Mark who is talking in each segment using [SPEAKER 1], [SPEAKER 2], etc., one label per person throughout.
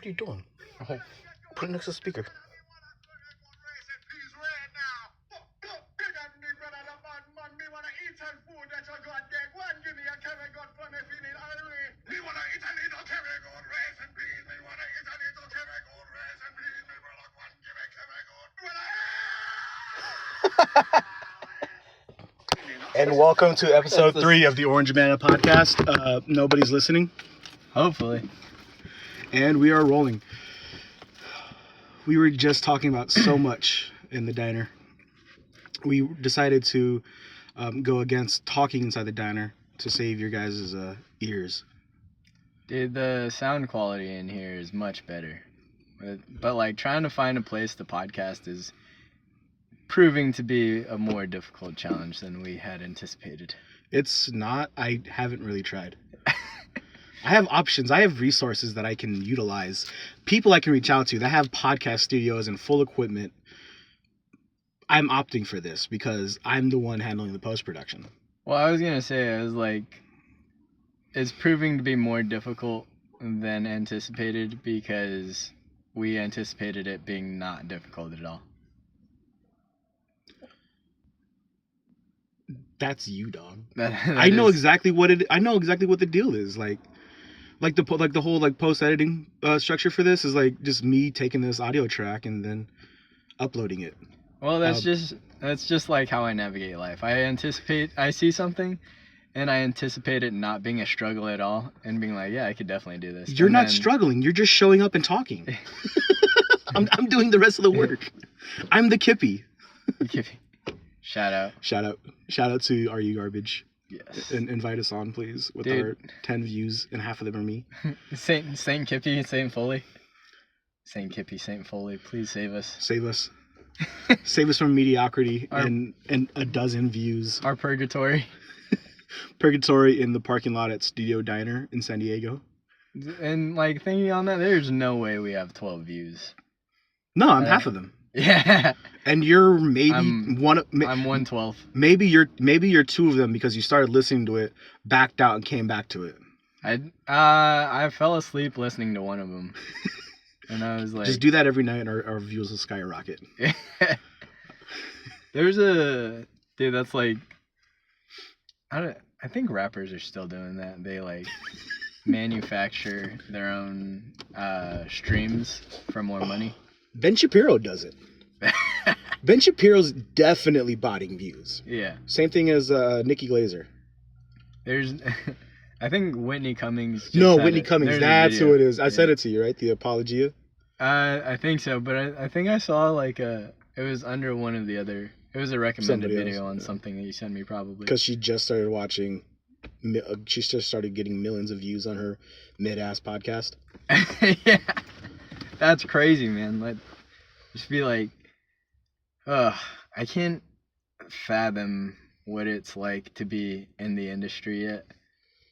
[SPEAKER 1] are you doing? I'm like, put it next to the speaker. And welcome to episode 3 of the Orange Banana podcast. Nobody's listening.
[SPEAKER 2] Hopefully.
[SPEAKER 1] And we are rolling. We were just talking about so much in the diner. We decided to go against talking inside the diner to save your guys' ears.
[SPEAKER 2] Dude, the sound quality in here is much better. But like, trying to find a place to podcast is proving to be a more difficult challenge than we had anticipated.
[SPEAKER 1] It's not. I haven't really tried. I have options. I have resources that I can utilize. People I can reach out to that have podcast studios and full equipment. I'm opting for this because I'm the one handling the post-production.
[SPEAKER 2] Well, I was going to say, it's proving to be more difficult than anticipated because we anticipated it being not difficult at all.
[SPEAKER 1] That's you, dog.
[SPEAKER 2] I
[SPEAKER 1] know exactly what the deal is. Like the whole post editing structure for this is like just me taking this audio track and then uploading it.
[SPEAKER 2] Well, that's just like how I navigate life. I see something and I anticipate it not being a struggle at all and being like, yeah, I could definitely do this.
[SPEAKER 1] You're not struggling. You're just showing up and talking. I'm doing the rest of the work. I'm the Kippy.
[SPEAKER 2] Kippy. Shout
[SPEAKER 1] out to Are You Garbage.
[SPEAKER 2] Yes.
[SPEAKER 1] And invite us on, please, with our 10 views, and half of them are me.
[SPEAKER 2] Saint Kippy, Saint Foley. Saint Kippy, Saint Foley, please save us.
[SPEAKER 1] Save us. Save us from mediocrity and a dozen views.
[SPEAKER 2] Our purgatory.
[SPEAKER 1] Purgatory in the parking lot at Studio Diner in San Diego.
[SPEAKER 2] And like, thinking on that, there's no way we have 12 views.
[SPEAKER 1] No, I'm half of them.
[SPEAKER 2] Yeah.
[SPEAKER 1] And you're maybe
[SPEAKER 2] I'm 1/12.
[SPEAKER 1] Maybe you're 2 of them because you started listening to it, backed out, and came back to it.
[SPEAKER 2] I fell asleep listening to one of them, and I was like,
[SPEAKER 1] just do that every night, and our views will skyrocket.
[SPEAKER 2] There's a dude that's like, I think rappers are still doing that. They like manufacture their own streams for more money.
[SPEAKER 1] Ben Shapiro does it. Ben Shapiro's definitely botting views.
[SPEAKER 2] Yeah.
[SPEAKER 1] Same thing as Nikki Glazer.
[SPEAKER 2] I think Whitney Cummings.
[SPEAKER 1] Whitney Cummings. That's who it is. I sent it to you, right? The Apologia.
[SPEAKER 2] I think so, but I think I saw like it was under one of the other. It was a recommended video on something that you sent me probably.
[SPEAKER 1] Because she just started watching. She just started getting millions of views on her mid-ass podcast.
[SPEAKER 2] Yeah. That's crazy, man. Like, just be like, I can't fathom what it's like to be in the industry yet,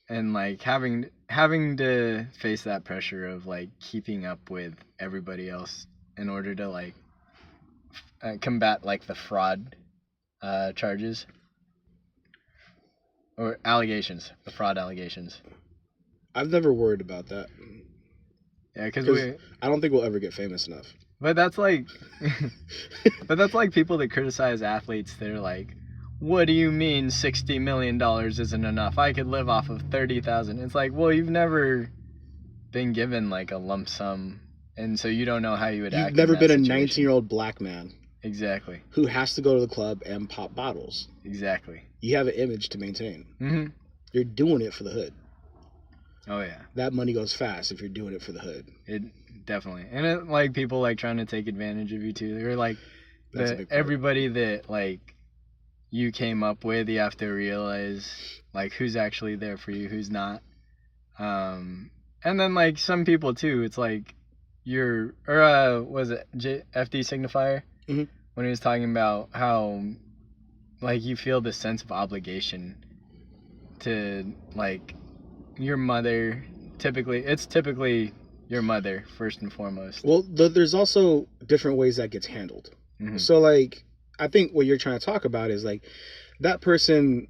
[SPEAKER 2] and like having to face that pressure of like keeping up with everybody else in order to like combat like the fraud charges or allegations, the fraud allegations.
[SPEAKER 1] I've never worried about that.
[SPEAKER 2] Yeah, because
[SPEAKER 1] I don't think we'll ever get famous enough.
[SPEAKER 2] But that's like, people that criticize athletes. They're like, "What do you mean $60 million isn't enough? I could live off of $30,000." It's like, well, you've never been given like a lump sum, and so you don't know how you would act.
[SPEAKER 1] You've never been a 19-year-old black man.
[SPEAKER 2] Exactly.
[SPEAKER 1] Who has to go to the club and pop bottles.
[SPEAKER 2] Exactly.
[SPEAKER 1] You have an image to maintain.
[SPEAKER 2] Mm-hmm.
[SPEAKER 1] You're doing it for the hood.
[SPEAKER 2] Oh yeah.
[SPEAKER 1] That money goes fast if you're doing it for the hood.
[SPEAKER 2] It definitely. And it, like, people like trying to take advantage of you too. They're like, everybody that like you came up with, you have to realize like who's actually there for you, who's not. And then like some people too, it's like was it FD Signifier?
[SPEAKER 1] Mm-hmm.
[SPEAKER 2] When he was talking about how like you feel this sense of obligation to like your mother. It's typically your mother first and foremost.
[SPEAKER 1] Well, there's also different ways that gets handled. Mm-hmm. So like, I think what you're trying to talk about is like that person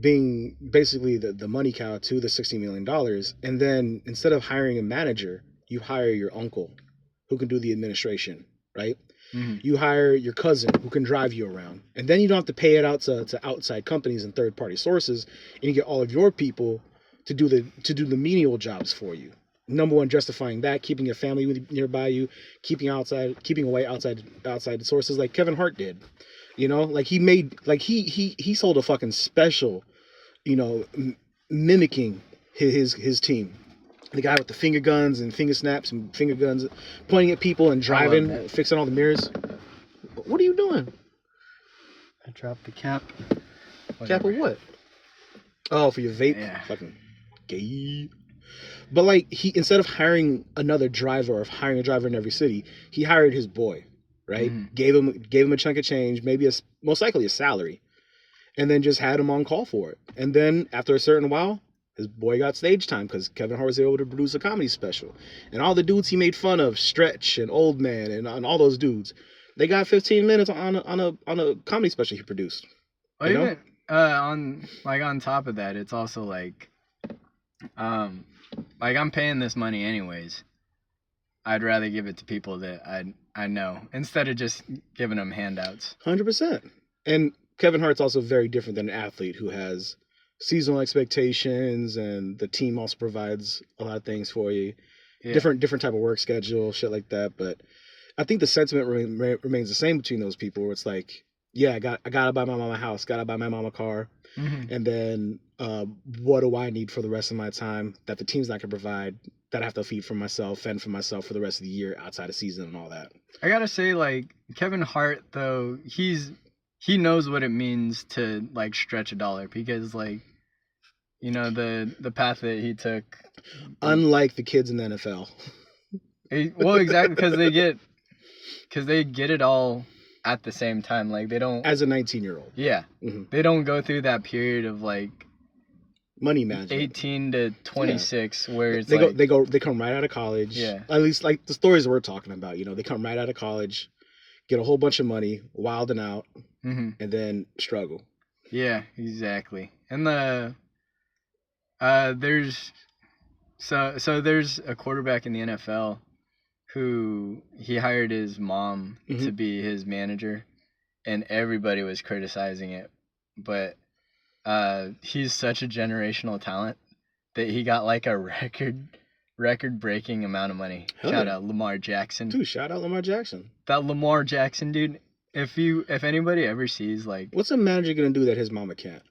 [SPEAKER 1] being basically the money cow to the $60 million, and then instead of hiring a manager, you hire your uncle who can do the administration, right?
[SPEAKER 2] Mm-hmm.
[SPEAKER 1] You hire your cousin who can drive you around. And then you don't have to pay it out to outside companies and third party sources, and you get all of your people to do the menial jobs for you. Number one, justifying that, keeping your family nearby you, keeping away outside the sources like Kevin Hart did. You know, like he sold a fucking special, you know, mimicking his team. The guy with the finger guns and finger snaps and finger guns, pointing at people and driving, fixing all the mirrors. What are you doing?
[SPEAKER 2] I dropped the cap.
[SPEAKER 1] Cap of what? Oh, for your vape?
[SPEAKER 2] Yeah.
[SPEAKER 1] Fucking gay. But like he, instead of hiring another driver or hiring a driver in every city, he hired his boy, right?
[SPEAKER 2] Mm-hmm.
[SPEAKER 1] Gave him a chunk of change, maybe most likely a salary, and then just had him on call for it. And then after a certain while, his boy got stage time because Kevin Hart was able to produce a comedy special. And all the dudes he made fun of, Stretch and Old Man and all those dudes, they got 15 minutes on a comedy special he produced.
[SPEAKER 2] Well, even on top of that, it's also like I'm paying this money anyways. I'd rather give it to people that I know instead of just giving them handouts.
[SPEAKER 1] 100%. And Kevin Hart's also very different than an athlete who has seasonal expectations, and the team also provides a lot of things for you. Yeah. Different type of work schedule, shit like that. But I think the sentiment remains the same between those people, where it's like, yeah, I gotta buy my mama a house, gotta buy my mama a car, and then what do I need for the rest of my time that the team's not gonna provide, that I have to fend for myself for the rest of the year outside of season and all that.
[SPEAKER 2] I gotta say, like, Kevin Hart though, he knows what it means to like stretch a dollar, because like, you know, the path that he took.
[SPEAKER 1] Unlike the kids in the NFL.
[SPEAKER 2] Well, exactly, because they get it all at the same time. Like, they don't. As
[SPEAKER 1] a 19-year-old.
[SPEAKER 2] Yeah. Mm-hmm. They don't go through that period of like
[SPEAKER 1] money management.
[SPEAKER 2] 18 to 26, where it's
[SPEAKER 1] they come right out of college.
[SPEAKER 2] Yeah.
[SPEAKER 1] At least like the stories we're talking about, you know, they come right out of college, get a whole bunch of money, wilding out, and then struggle.
[SPEAKER 2] Yeah, exactly. And there's a quarterback in the NFL who he hired his mom to be his manager, and everybody was criticizing it, but he's such a generational talent that he got like a record-breaking amount of money. Shout out Lamar Jackson.
[SPEAKER 1] Dude, shout out Lamar Jackson.
[SPEAKER 2] That Lamar Jackson dude, if anybody ever sees like,
[SPEAKER 1] what's a manager gonna do that his mama can't?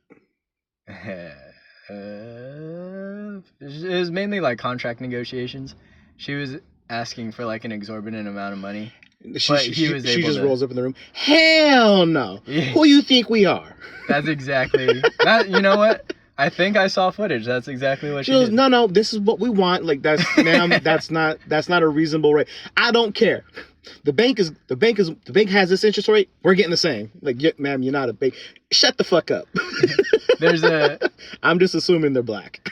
[SPEAKER 2] It was mainly like contract negotiations. She was asking for like an exorbitant amount of money. She just rolls up in the room. Hell no. Yeah. Who you think we are? That's exactly that. You know what? I think I saw footage. That's exactly what she
[SPEAKER 1] goes,
[SPEAKER 2] did.
[SPEAKER 1] No, this is what we want. Like, that's, ma'am, that's not a reasonable rate. I don't care. The bank has this interest rate. We're getting the same. Like, yeah, ma'am, you're not a bank. Shut the fuck up. I'm just assuming they're black.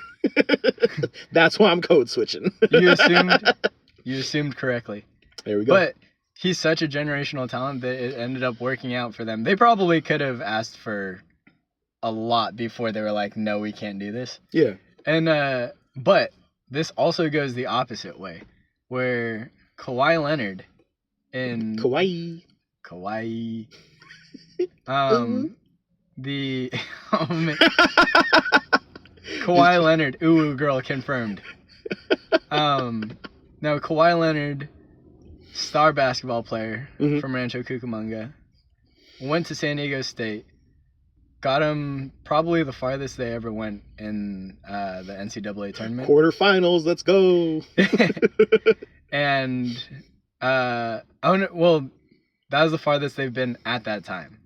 [SPEAKER 1] That's why I'm code switching.
[SPEAKER 2] You assumed correctly.
[SPEAKER 1] There we go.
[SPEAKER 2] But he's such a generational talent that it ended up working out for them. They probably could have asked for a lot before they were like, no, we can't do this.
[SPEAKER 1] Yeah.
[SPEAKER 2] And but this also goes the opposite way, where Kawhi Leonard and
[SPEAKER 1] Kawhi.
[SPEAKER 2] Kawhi Leonard, ooh girl confirmed. Now Kawhi Leonard, star basketball player from Rancho Cucamonga, went to San Diego State, got him probably the farthest they ever went in the NCAA tournament.
[SPEAKER 1] Quarterfinals, let's go.
[SPEAKER 2] And that was the farthest they've been at that time,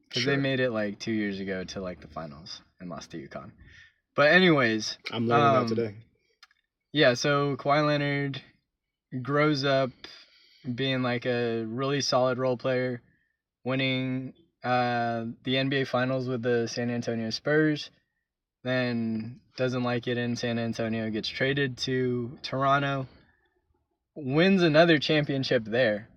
[SPEAKER 2] because they made it like 2 years ago to like the finals and lost to UConn. But anyways,
[SPEAKER 1] I'm learning that today.
[SPEAKER 2] Yeah, so Kawhi Leonard grows up being like a really solid role player, winning the NBA Finals with the San Antonio Spurs, then doesn't like it in San Antonio, gets traded to Toronto, wins another championship there,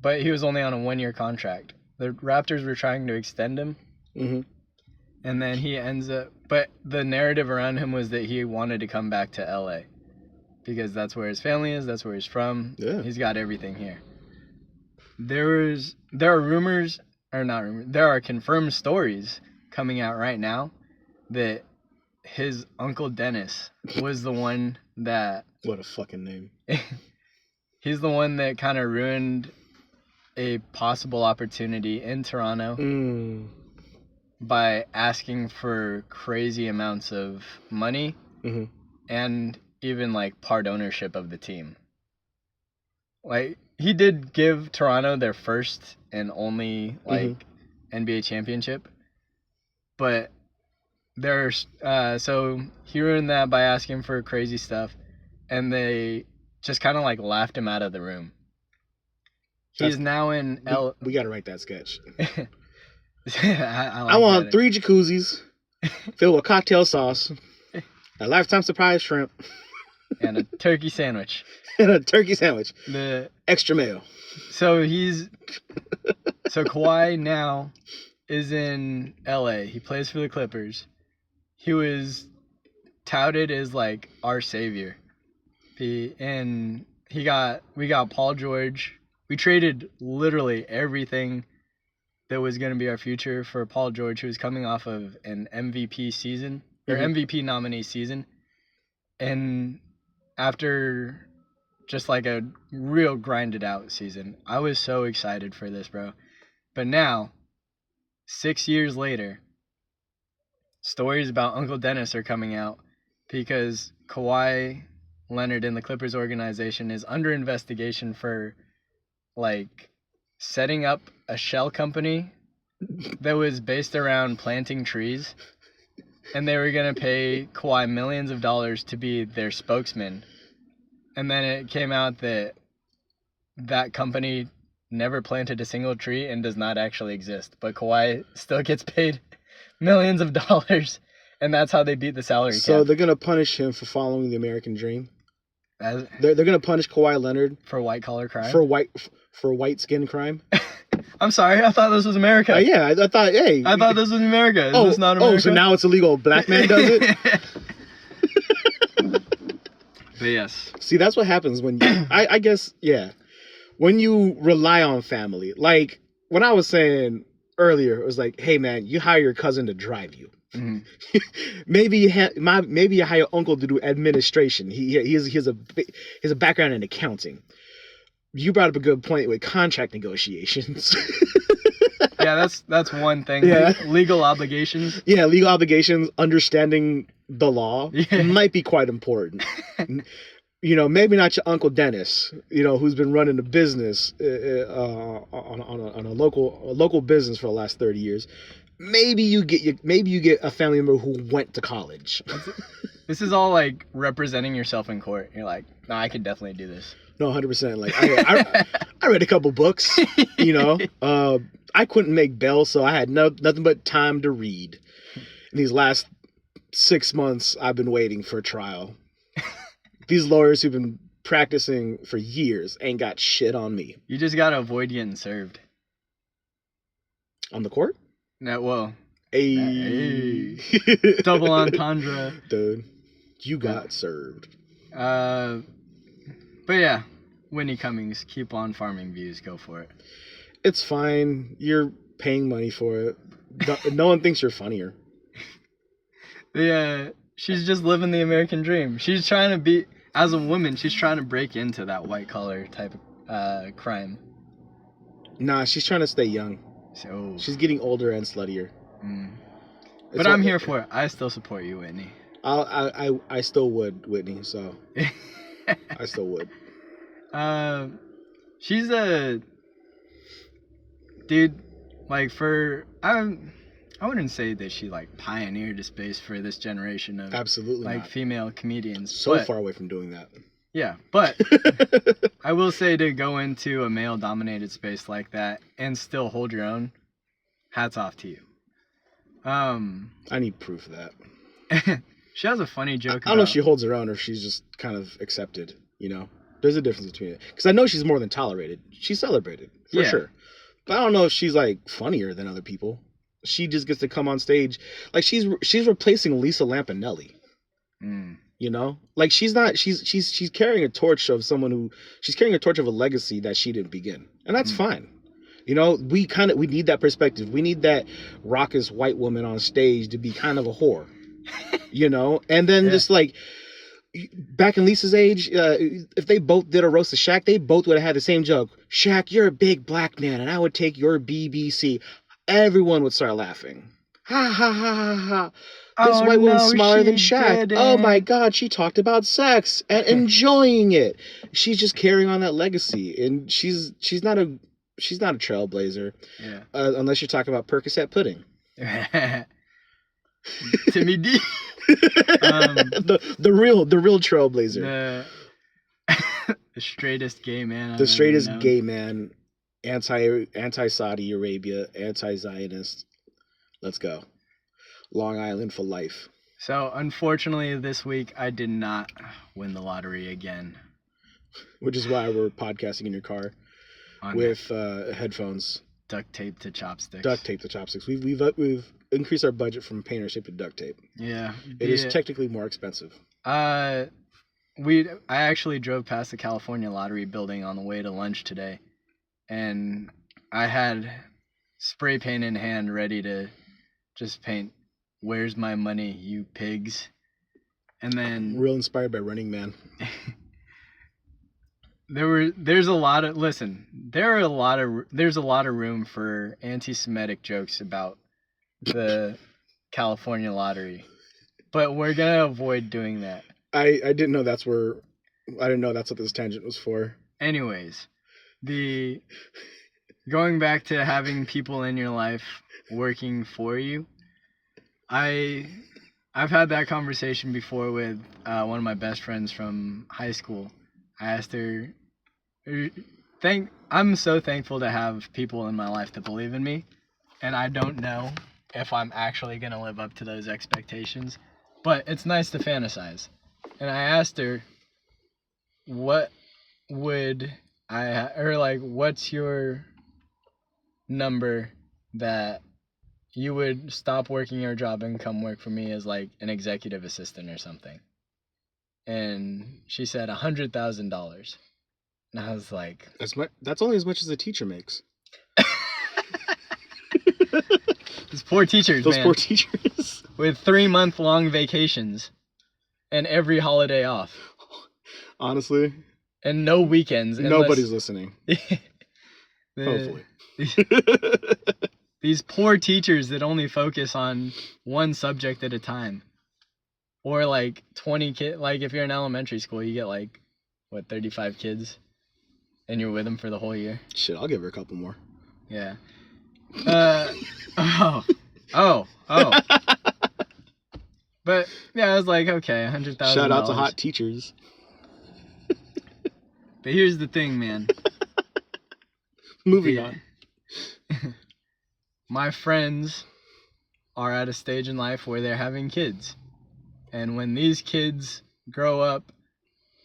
[SPEAKER 2] but he was only on a 1-year contract. The Raptors were trying to extend him, and then he ends up, but the narrative around him was that he wanted to come back to LA. because that's where his family is. That's where he's from.
[SPEAKER 1] Yeah.
[SPEAKER 2] He's got everything here. There are rumors, or not rumors. There are confirmed stories coming out right now that his uncle Dennis was the one that.
[SPEAKER 1] What a fucking name.
[SPEAKER 2] He's the one that kind of ruined a possible opportunity in Toronto by asking for crazy amounts of money and even like part ownership of the team. Like, he did give Toronto their first and only like NBA championship, but so he ruined that by asking for crazy stuff, and they just kind of like laughed him out of the room. He's now in
[SPEAKER 1] We gotta write that sketch.
[SPEAKER 2] I
[SPEAKER 1] want 3 jacuzzis filled with cocktail sauce, a lifetime surprise shrimp,
[SPEAKER 2] and a turkey sandwich.
[SPEAKER 1] And a turkey sandwich. Extra mayo.
[SPEAKER 2] So Kawhi now is in LA. He plays for the Clippers. He was touted as like our savior. We got Paul George. We traded literally everything that was going to be our future for Paul George, who was coming off of an MVP season, or MVP nominee season. And after just like a real grinded out season, I was so excited for this, bro. But now, 6 years later, stories about Uncle Dennis are coming out because Kawhi Leonard in the Clippers organization is under investigation for like setting up a shell company that was based around planting trees, and they were going to pay Kawhi millions of dollars to be their spokesman. And then it came out that company never planted a single tree and does not actually exist, but Kawhi still gets paid millions of dollars, and that's how they beat the salary cap.
[SPEAKER 1] So they're going to punish him for following the American dream? They're going to punish Kawhi Leonard
[SPEAKER 2] for white collar crime?
[SPEAKER 1] For white skin crime?
[SPEAKER 2] I'm sorry, I thought this was America.
[SPEAKER 1] Yeah, I thought, hey.
[SPEAKER 2] I thought this was America. Is this not America?
[SPEAKER 1] Oh, so now it's illegal. A black man does it?
[SPEAKER 2] But yes.
[SPEAKER 1] See, that's what happens when you, I guess, yeah. When you rely on family. Like, when I was saying earlier, it was like, hey, man, you hire your cousin to drive you. Maybe you hire your uncle to do administration. He has a background in accounting. You brought up a good point with contract negotiations.
[SPEAKER 2] Yeah, that's one thing. Yeah. Legal obligations.
[SPEAKER 1] Yeah, legal obligations, understanding the law might be quite important. Maybe not your Uncle Dennis, who's been running a business on a local business for the last 30 years. Maybe you get a family member who went to college.
[SPEAKER 2] This is all like representing yourself in court. You're like, no, I could definitely do this.
[SPEAKER 1] No, 100%. Like I read a couple books. I couldn't make bail, so I had nothing but time to read. In these last 6 months, I've been waiting for a trial. These lawyers who've been practicing for years ain't got shit on me.
[SPEAKER 2] You just gotta avoid getting served.
[SPEAKER 1] On the court?
[SPEAKER 2] No, well.
[SPEAKER 1] Hey.
[SPEAKER 2] Double entendre.
[SPEAKER 1] Dude, you got served.
[SPEAKER 2] But yeah, Whitney Cummings, keep on farming views. Go for it.
[SPEAKER 1] It's fine. You're paying money for it. No one thinks you're funnier.
[SPEAKER 2] Yeah, she's just living the American dream. She's trying to be, as a woman, she's trying to break into that white collar type of crime. Nah,
[SPEAKER 1] she's trying to stay young.
[SPEAKER 2] So
[SPEAKER 1] she's getting older and sluttier.
[SPEAKER 2] But I'm here for it. I still support you, Whitney.
[SPEAKER 1] I still would, Whitney. So I still would.
[SPEAKER 2] She's a dude. Like I wouldn't say that she like pioneered the space for this generation of
[SPEAKER 1] absolutely
[SPEAKER 2] like
[SPEAKER 1] not.
[SPEAKER 2] Female comedians.
[SPEAKER 1] So far away from doing that.
[SPEAKER 2] Yeah, but I will say to go into a male-dominated space like that and still hold your own, hats off to you.
[SPEAKER 1] I need proof of that.
[SPEAKER 2] She has a funny joke.
[SPEAKER 1] I don't know if she holds her own or if she's just kind of accepted. There's a difference between it. Because I know she's more than tolerated. She's celebrated for sure. But I don't know if she's like funnier than other people. She just gets to come on stage like she's replacing Lisa Lampanelli. You know, like she's carrying a torch of she's carrying a torch of a legacy that she didn't begin, and that's fine. You know, we need that perspective. We need that raucous white woman on stage to be kind of a whore, you know, and then just like back in Lisa's age, if they both did a roast of Shaq, they both would have had the same joke. Shaq, you're a big black man, and I would take your BBC. Everyone would start laughing. Ha ha ha ha ha. This white woman's smaller than Shaq. Oh my God, she talked about sex and enjoying it. She's just carrying on that legacy, and she's not a trailblazer.
[SPEAKER 2] Yeah.
[SPEAKER 1] Unless you're talking about Percocet pudding.
[SPEAKER 2] Timmy D.
[SPEAKER 1] The real trailblazer.
[SPEAKER 2] The straightest gay man.
[SPEAKER 1] The straightest gay man. Anti Saudi Arabia, anti-Zionist. Let's go. Long Island for life.
[SPEAKER 2] So, unfortunately, this week I did not win the lottery again.
[SPEAKER 1] Which is why we're podcasting in your car with headphones.
[SPEAKER 2] Duct tape to chopsticks.
[SPEAKER 1] We've increased our budget from painter's tape to duct tape.
[SPEAKER 2] Yeah.
[SPEAKER 1] It is technically more expensive.
[SPEAKER 2] I actually drove past the California Lottery building on the way to lunch today, and I had spray paint in hand ready to just paint "Where's my money, you pigs?" And then
[SPEAKER 1] real inspired by Running Man.
[SPEAKER 2] There's a lot of room for anti-Semitic jokes about the California Lottery, but we're gonna avoid doing that.
[SPEAKER 1] I didn't know that's what this tangent was for.
[SPEAKER 2] Anyways, going back to having people in your life working for you, I've had that conversation before with one of my best friends from high school. I asked her, I'm so thankful to have people in my life that believe in me, and I don't know if I'm actually going to live up to those expectations, but it's nice to fantasize. And I asked her, what's your number that you would stop working your job and come work for me as like an executive assistant or something? And she said $100,000. And I was like,
[SPEAKER 1] that's only as much as a teacher makes.
[SPEAKER 2] Those poor teachers,
[SPEAKER 1] Those poor teachers.
[SPEAKER 2] With 3-month-long vacations and every holiday off.
[SPEAKER 1] Honestly.
[SPEAKER 2] And no weekends.
[SPEAKER 1] Nobody's listening.
[SPEAKER 2] Hopefully. These poor teachers that only focus on one subject at a time. Or like 20 kids. Like if you're in elementary school, you get like, 35 kids? And you're with them for the whole year?
[SPEAKER 1] Shit, I'll give her a couple more.
[SPEAKER 2] Yeah. But yeah, I was like, okay, $100,000.
[SPEAKER 1] Shout out to hot teachers.
[SPEAKER 2] But here's the thing, man.
[SPEAKER 1] Moving on.
[SPEAKER 2] My friends are at a stage in life where they're having kids. And when these kids grow up,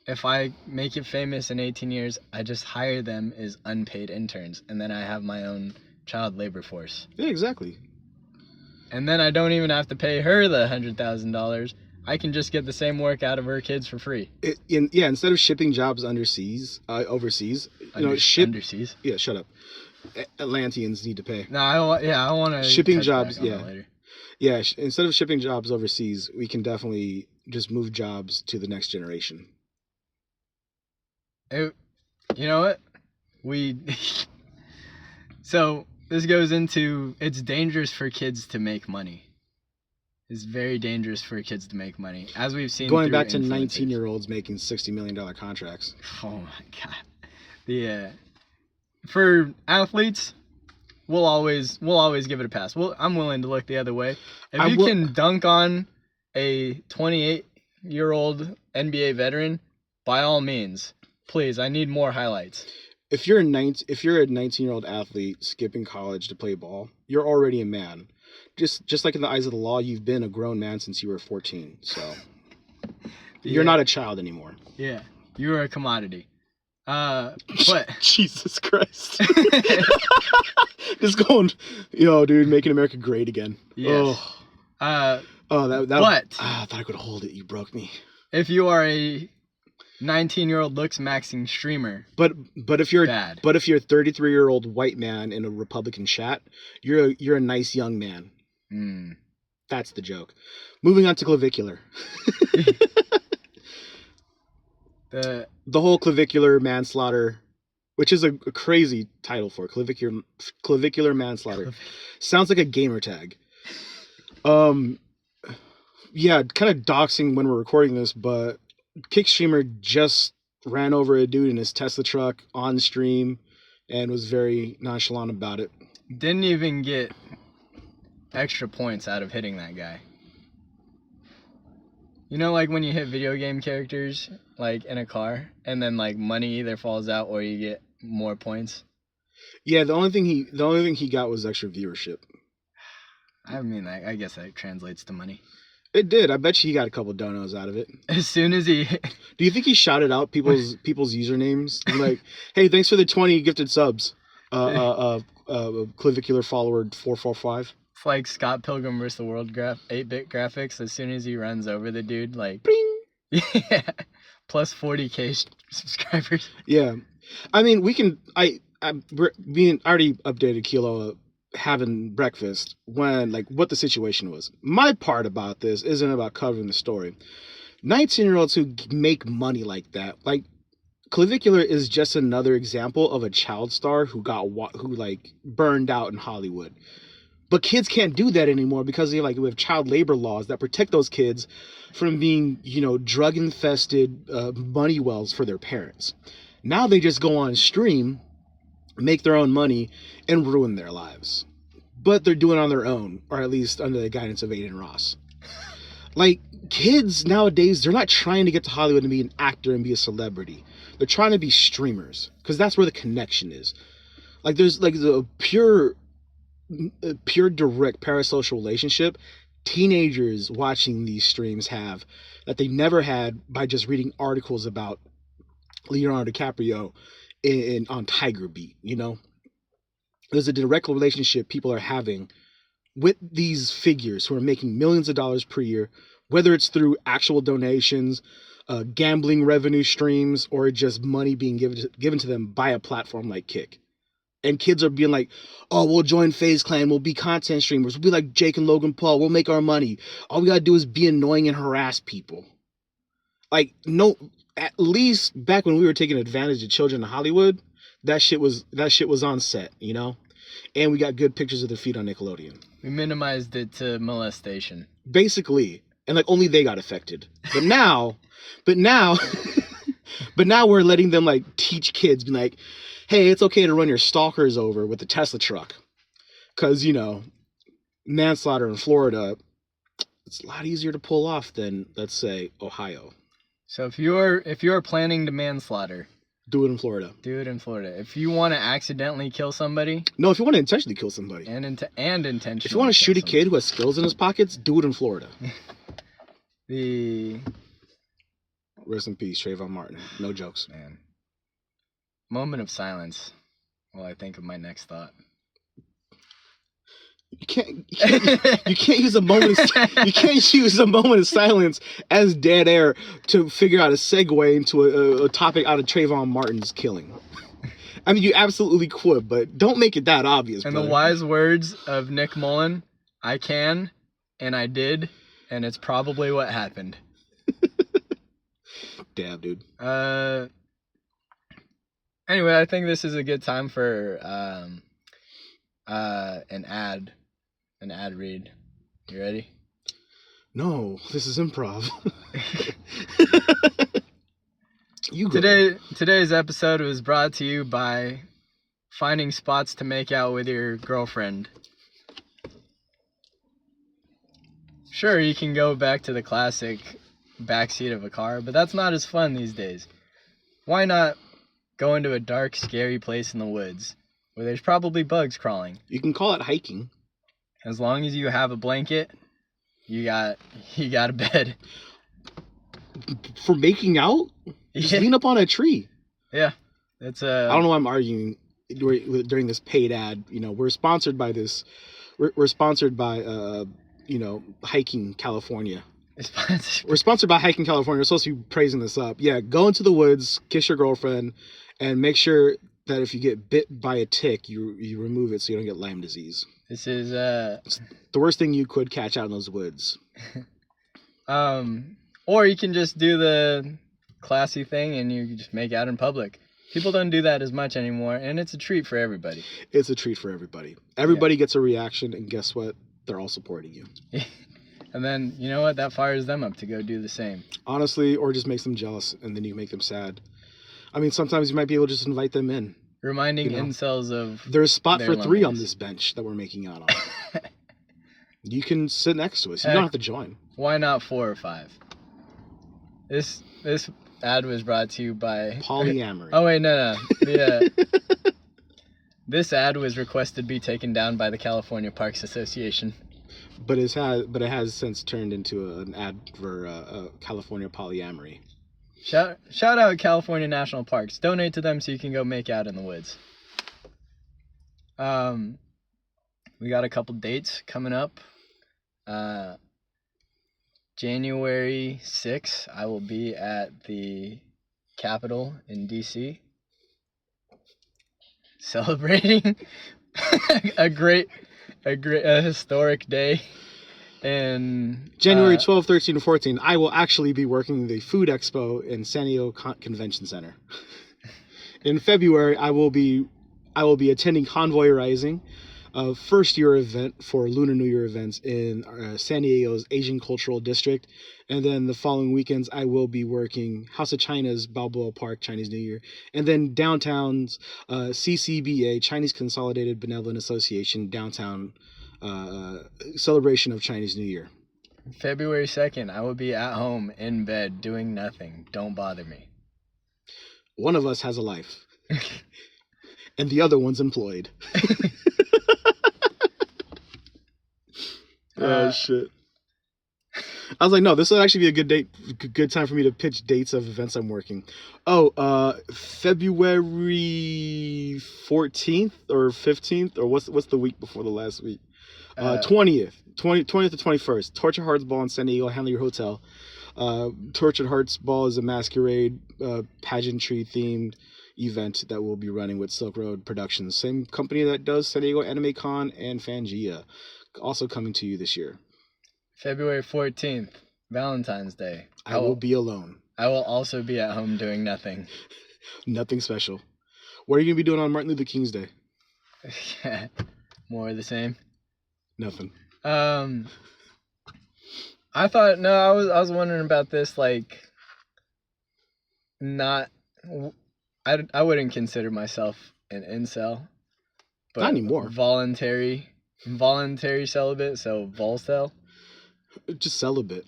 [SPEAKER 2] if I make it famous in 18 years, I just hire them as unpaid interns. And then I have my own child labor force.
[SPEAKER 1] Yeah, exactly.
[SPEAKER 2] And then I don't even have to pay her the $100,000. I can just get the same work out of her kids for free.
[SPEAKER 1] Instead of shipping jobs overseas,
[SPEAKER 2] underseas?
[SPEAKER 1] Yeah, shut up. Atlanteans need to pay.
[SPEAKER 2] No, I want to
[SPEAKER 1] shipping jobs. Yeah, later. Yeah. Instead of shipping jobs overseas, we can definitely just move jobs to the next generation.
[SPEAKER 2] You know what? So this goes into, it's dangerous for kids to make money. It's very dangerous for kids to make money, as we've seen.
[SPEAKER 1] Going back to 19-year-olds making $60 million contracts.
[SPEAKER 2] Oh my God. For athletes, we'll always give it a pass. I'm willing to look the other way. If you can dunk on a 28-year-old NBA veteran, by all means, please. I need more highlights.
[SPEAKER 1] If you're a 19-year-old athlete skipping college to play ball, you're already a man. Just like in the eyes of the law, you've been a grown man since you were 14. So you're not a child anymore.
[SPEAKER 2] Yeah, you are a commodity. But
[SPEAKER 1] Jesus Christ. Just going, dude, making America great again.
[SPEAKER 2] Yes.
[SPEAKER 1] I thought I could hold it. You broke me.
[SPEAKER 2] if you are a 19-year-old looks maxing streamer,
[SPEAKER 1] But if you're
[SPEAKER 2] bad.
[SPEAKER 1] but if you're a 33-year-old white man in a Republican chat, you're a nice young man. That's the joke. Moving on to clavicular.
[SPEAKER 2] The
[SPEAKER 1] whole clavicular manslaughter, which is a crazy title for clavicular manslaughter. Sounds like a gamer tag. Yeah, kind of doxing when we're recording this, but Kick Streamer just ran over a dude in his Tesla truck on stream and was very nonchalant about it.
[SPEAKER 2] didn't even get extra points out of hitting that guy. You know, like when you hit video game characters, like in a car, and then like money either falls out or you get more points.
[SPEAKER 1] Yeah, the only thing he got was extra viewership.
[SPEAKER 2] I mean, I guess that translates to money.
[SPEAKER 1] It did. I bet you he got a couple donos out of it.
[SPEAKER 2] As soon as he...
[SPEAKER 1] Do you think he shouted out people's usernames? Like, hey, thanks for the 20 gifted subs. Clavicular follower 445.
[SPEAKER 2] It's like Scott Pilgrim vs. the World 8-bit graphics. As soon as he runs over the dude, like...
[SPEAKER 1] Bing!
[SPEAKER 2] Yeah. Plus 40k subscribers.
[SPEAKER 1] Yeah. I mean, we can... I already updated Kealoha having breakfast when, like, what the situation was. My part about this isn't about covering the story. 19-year-olds who make money like that, like, Clavicular is just another example of a child star who burned out in Hollywood. But kids can't do that anymore because we have child labor laws that protect those kids from being, drug infested money wells for their parents. Now they just go on stream, make their own money, and ruin their lives. But they're doing it on their own, or at least under the guidance of Aiden Ross. Like, kids nowadays, they're not trying to get to Hollywood and be an actor and be a celebrity. They're trying to be streamers, because that's where the connection is. Like, there's like a pure direct parasocial relationship teenagers watching these streams have that they never had by just reading articles about Leonardo DiCaprio on Tiger Beat, There's a direct relationship people are having with these figures who are making millions of dollars per year, whether it's through actual donations, gambling revenue streams, or just money being given to them by a platform like Kick. And kids are being like, oh, we'll join FaZe Clan, we'll be content streamers, we'll be like Jake and Logan Paul, we'll make our money. All we gotta do is be annoying and harass people. Like, no, at least back when we were taking advantage of children in Hollywood, that shit was on set, And we got good pictures of their feet on Nickelodeon.
[SPEAKER 2] We minimized it to molestation.
[SPEAKER 1] Basically. And like only they got affected. But now we're letting them like teach kids, be like, hey, it's okay to run your stalkers over with the Tesla truck. Cause manslaughter in Florida, it's a lot easier to pull off than, let's say, Ohio.
[SPEAKER 2] So if you're planning to manslaughter,
[SPEAKER 1] do it in Florida.
[SPEAKER 2] If you want to accidentally kill somebody.
[SPEAKER 1] No, if you want to intentionally kill somebody.
[SPEAKER 2] And intentionally.
[SPEAKER 1] If you want to shoot a kid who has skills in his pockets, do it in Florida. Rest in peace, Trayvon Martin. No jokes.
[SPEAKER 2] Man. Moment of silence while I think of my next thought.
[SPEAKER 1] You can't use a moment of silence as dead air to figure out a segue into a topic out of Trayvon Martin's killing. I mean, you absolutely could, but don't make it that obvious.
[SPEAKER 2] And
[SPEAKER 1] brother.
[SPEAKER 2] The wise words of Nick Mullen, I can, and I did, and it's probably what happened.
[SPEAKER 1] Damn, dude.
[SPEAKER 2] Anyway, I think this is a good time for an ad read. You ready?
[SPEAKER 1] No, this is improv.
[SPEAKER 2] Today's episode was brought to you by finding spots to make out with your girlfriend. Sure, you can go back to the classic backseat of a car, but that's not as fun these days. Why not go into a dark, scary place in the woods where there's probably bugs crawling?
[SPEAKER 1] You can call it hiking.
[SPEAKER 2] As long as you have a blanket, you got a bed.
[SPEAKER 1] For making out? Just lean up on a tree.
[SPEAKER 2] Yeah. I
[SPEAKER 1] don't know why I'm arguing during this paid ad. We're sponsored by this. We're sponsored by Hiking California. We're sponsored by Hiking California. We're supposed to be praising this up. Yeah, go into the woods, kiss your girlfriend, and make sure that if you get bit by a tick, you remove it so you don't get Lyme disease.
[SPEAKER 2] This is
[SPEAKER 1] It's the worst thing you could catch out in those woods.
[SPEAKER 2] Or you can just do the classy thing and you just make out in public. People don't do that as much anymore, and it's a treat for everybody.
[SPEAKER 1] It's a treat for everybody. Everybody gets a reaction, and guess what? They're all supporting you.
[SPEAKER 2] And then, you know what? That fires them up to go do the same.
[SPEAKER 1] Honestly, or just makes them jealous, and then you make them sad. I mean, sometimes you might be able to just invite them in.
[SPEAKER 2] Reminding incels of
[SPEAKER 1] there's a spot for 3
[SPEAKER 2] loneliness.
[SPEAKER 1] on this bench that we're making out on. You can sit next to us. You don't have to join.
[SPEAKER 2] Why not 4 or 5? This ad was brought to you by
[SPEAKER 1] polyamory.
[SPEAKER 2] Oh wait, no. This ad was requested to be taken down by the California Parks Association.
[SPEAKER 1] But it has since turned into an ad for California polyamory.
[SPEAKER 2] Shout out California National Parks. Donate to them so you can go make out in the woods. We got a couple dates coming up. January 6th, I will be at the Capitol in DC, celebrating a historic day. And
[SPEAKER 1] January 12, 13, and 14, I will actually be working the Food Expo in San Diego Convention Center. In February, I will be attending Convoy Rising, a first-year event for Lunar New Year events in San Diego's Asian Cultural District. And then the following weekends, I will be working House of China's Balboa Park Chinese New Year. And then downtown's CCBA, Chinese Consolidated Benevolent Association, downtown celebration of Chinese New Year.
[SPEAKER 2] February 2nd, I will be at home in bed doing nothing. Don't bother me.
[SPEAKER 1] One of us has a life. And the other one's employed. Oh, shit. I was like, no, this would actually be a good time for me to pitch dates of events I'm working. February 14th or 15th, or what's the week before the last week? 20th to 21st. Tortured Hearts Ball in San Diego, Handle Your Hotel. Tortured Hearts Ball is a masquerade pageantry themed event that we'll be running with Silk Road Productions, same company that does San Diego Anime Con and Fangia, also coming to you this year.
[SPEAKER 2] February 14th, Valentine's Day.
[SPEAKER 1] I will be alone.
[SPEAKER 2] I will also be at home doing nothing.
[SPEAKER 1] Nothing special. What are you going to be doing on Martin Luther King's Day?
[SPEAKER 2] More of the same.
[SPEAKER 1] Nothing.
[SPEAKER 2] I was wondering about this, like, I wouldn't consider myself an incel, but
[SPEAKER 1] not anymore.
[SPEAKER 2] Voluntary celibate, so volcel.
[SPEAKER 1] Just celibate.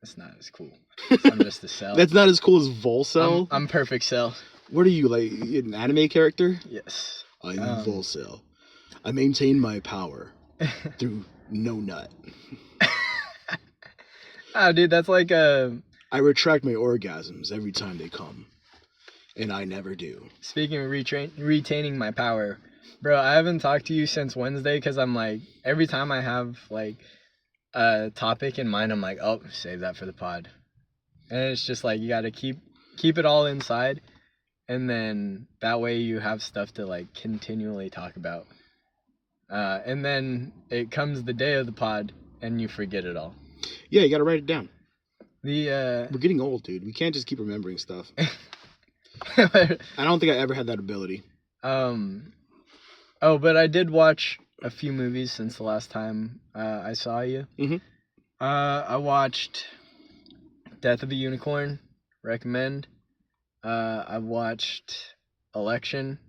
[SPEAKER 2] That's not as cool. I'm just a cell.
[SPEAKER 1] That's not as cool as volcel?
[SPEAKER 2] I'm perfect cell.
[SPEAKER 1] What are you, like an anime character?
[SPEAKER 2] Yes.
[SPEAKER 1] I'm volcel. I maintain my power through no nut.
[SPEAKER 2] Oh, dude, that's like a...
[SPEAKER 1] I retract my orgasms every time they come. And I never do.
[SPEAKER 2] Speaking of retaining my power, bro, I haven't talked to you since Wednesday because I'm like, every time I have like a topic in mind, I'm like, oh, save that for the pod. And it's just like, you got to keep it all inside. And then that way you have stuff to like continually talk about. And then it comes the day of the pod and you forget it all.
[SPEAKER 1] Yeah, you got to write it down.
[SPEAKER 2] We're
[SPEAKER 1] getting old, dude. We can't just keep remembering stuff. I don't think I ever had that ability.
[SPEAKER 2] But I did watch a few movies since the last time I saw you.
[SPEAKER 1] Mm-hmm.
[SPEAKER 2] I watched Death of a Unicorn. Recommend. I watched Election.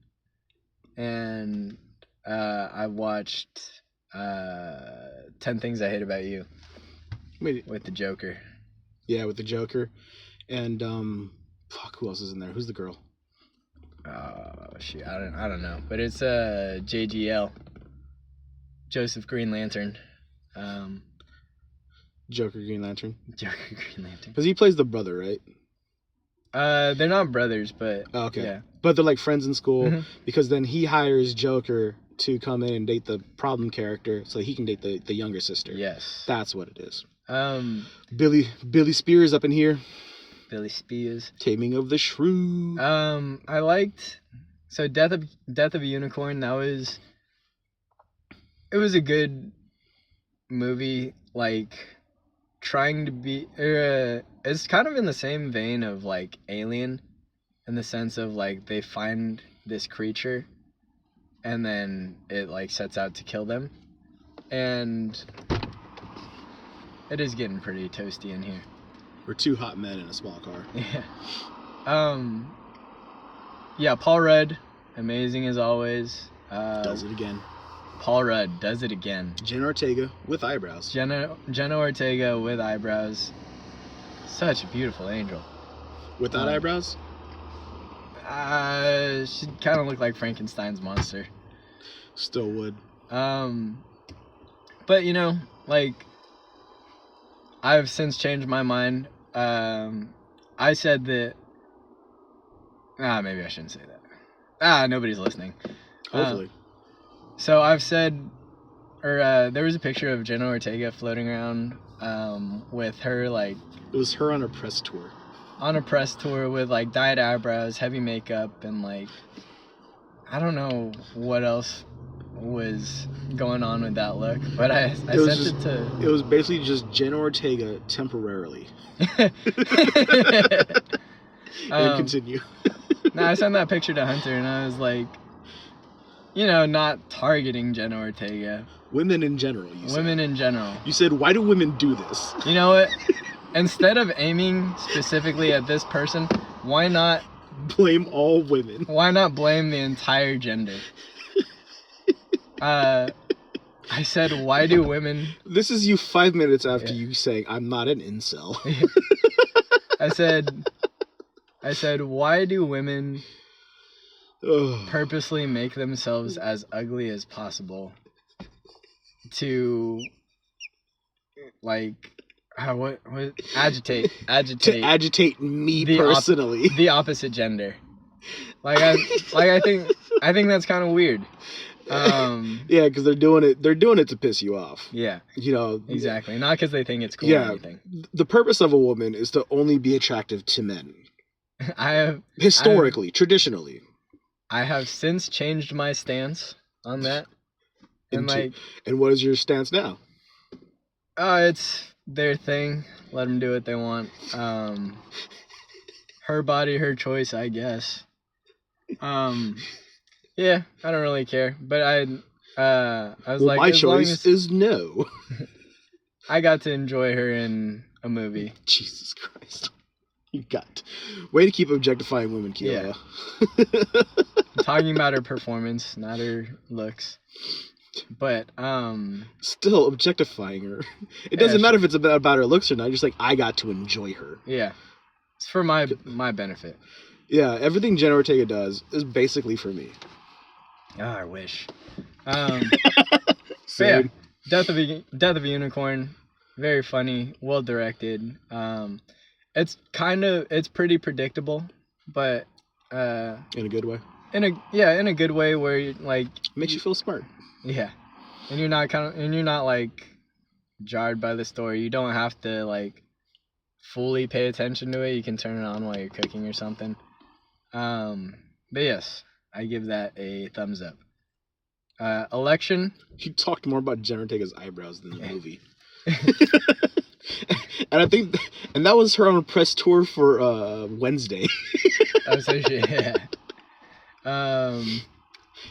[SPEAKER 2] And I watched 10 Things I Hate About You.
[SPEAKER 1] Wait.
[SPEAKER 2] With the Joker.
[SPEAKER 1] Yeah, with the Joker. And, who else is in there? Who's the girl?
[SPEAKER 2] Shoot, I don't know. But it's JGL. Joseph Green Lantern.
[SPEAKER 1] Joker Green Lantern.
[SPEAKER 2] Joker Green Lantern.
[SPEAKER 1] Because he plays the brother, right?
[SPEAKER 2] They're not brothers, but...
[SPEAKER 1] Oh, okay.
[SPEAKER 2] Yeah.
[SPEAKER 1] But they're like friends in school,
[SPEAKER 2] mm-hmm.
[SPEAKER 1] because then he hires Joker to come in and date the problem character so he can date the younger sister.
[SPEAKER 2] Yes.
[SPEAKER 1] That's what it is.
[SPEAKER 2] Billy
[SPEAKER 1] Spears up in here.
[SPEAKER 2] Billy Spears.
[SPEAKER 1] Taming of the Shrew.
[SPEAKER 2] I liked Death of a Unicorn. It was a good movie, like trying to be it's kind of in the same vein of like Alien, in the sense of like they find this creature and then it like sets out to kill them, and it is getting pretty toasty in here.
[SPEAKER 1] We're two hot men in a small car.
[SPEAKER 2] Yeah. Yeah, Paul Rudd, amazing as always.
[SPEAKER 1] Does it again.
[SPEAKER 2] Paul Rudd does it again.
[SPEAKER 1] Jenna Ortega with eyebrows.
[SPEAKER 2] Jenna Ortega with eyebrows. Such a beautiful angel.
[SPEAKER 1] Without eyebrows?
[SPEAKER 2] She kind of looked like Frankenstein's monster.
[SPEAKER 1] Still would.
[SPEAKER 2] But you know, like, I've since changed my mind. I said that. Maybe I shouldn't say that. Nobody's listening.
[SPEAKER 1] Hopefully.
[SPEAKER 2] So I've said, there was a picture of Jenna Ortega floating around with her, like...
[SPEAKER 1] It was her on a press tour.
[SPEAKER 2] On a press tour with, like, dyed eyebrows, heavy makeup, and, like... I don't know what else was going on with that look, but I sent it to...
[SPEAKER 1] It was basically just Jenna Ortega temporarily. And continue.
[SPEAKER 2] No, I sent that picture to Hunter, and I was like... You know, not targeting Jenna Ortega.
[SPEAKER 1] Women in general, you said.
[SPEAKER 2] Women in general.
[SPEAKER 1] You said, why do women do this?
[SPEAKER 2] You know what? Instead of aiming specifically at this person, why not...
[SPEAKER 1] Blame all women.
[SPEAKER 2] Why not blame the entire gender? I said, why do women...
[SPEAKER 1] This is you 5 minutes after you saying, I'm not an incel.
[SPEAKER 2] I said, why do women... purposely make themselves as ugly as possible to, like, agitate
[SPEAKER 1] to agitate me personally,
[SPEAKER 2] the opposite gender. I think that's kind of weird.
[SPEAKER 1] Yeah, because they're doing it to piss you off.
[SPEAKER 2] Yeah,
[SPEAKER 1] you know,
[SPEAKER 2] exactly. Not because they think it's cool. Or anything.
[SPEAKER 1] The purpose of a woman is to only be attractive to men. Traditionally.
[SPEAKER 2] I have since changed my stance on that. And
[SPEAKER 1] and what is your stance now?
[SPEAKER 2] It's their thing. Let them do what they want. Her body, her choice, I guess. Yeah, I don't really care. But I was like,
[SPEAKER 1] my choice is no.
[SPEAKER 2] I got to enjoy her in a movie.
[SPEAKER 1] Jesus Christ. Way to keep objectifying women, Kealoha.
[SPEAKER 2] Yeah. I'm talking about her performance, not her looks. But
[SPEAKER 1] still objectifying her. It doesn't matter if it's about her looks or not. Just like, I got to enjoy her.
[SPEAKER 2] Yeah, it's for my benefit.
[SPEAKER 1] Yeah, everything Jenna Ortega does is basically for me.
[SPEAKER 2] Oh, I wish. Yeah, Death of a Unicorn, very funny, well directed. It's pretty predictable, but
[SPEAKER 1] in a good way.
[SPEAKER 2] In a good way where you, like,
[SPEAKER 1] makes you feel smart.
[SPEAKER 2] Yeah, and you're not like jarred by the story. You don't have to like fully pay attention to it. You can turn it on while you're cooking or something. But yes, I give that a thumbs up. Election.
[SPEAKER 1] You talked more about Jenna Ortega's eyebrows than the movie. And that was her on a press tour for Wednesday.
[SPEAKER 2] Oh, so yeah.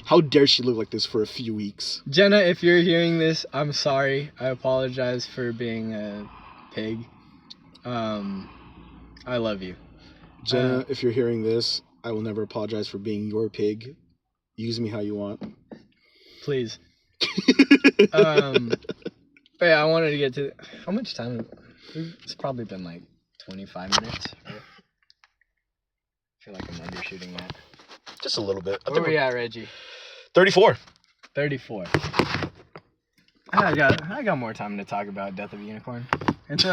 [SPEAKER 1] How dare she look like this for a few weeks?
[SPEAKER 2] Jenna, if you're hearing this, I'm sorry. I apologize for being a pig. I love you.
[SPEAKER 1] Jenna, if you're hearing this, I will never apologize for being your pig. Use me how you want.
[SPEAKER 2] Please. But yeah, I wanted to get to... How much time? It's probably been like 25 minutes. Right? I feel like I'm undershooting that.
[SPEAKER 1] Just a little bit.
[SPEAKER 2] Where are we at, Reggie?
[SPEAKER 1] 34.
[SPEAKER 2] 34. I got more time to talk about Death of a Unicorn. It's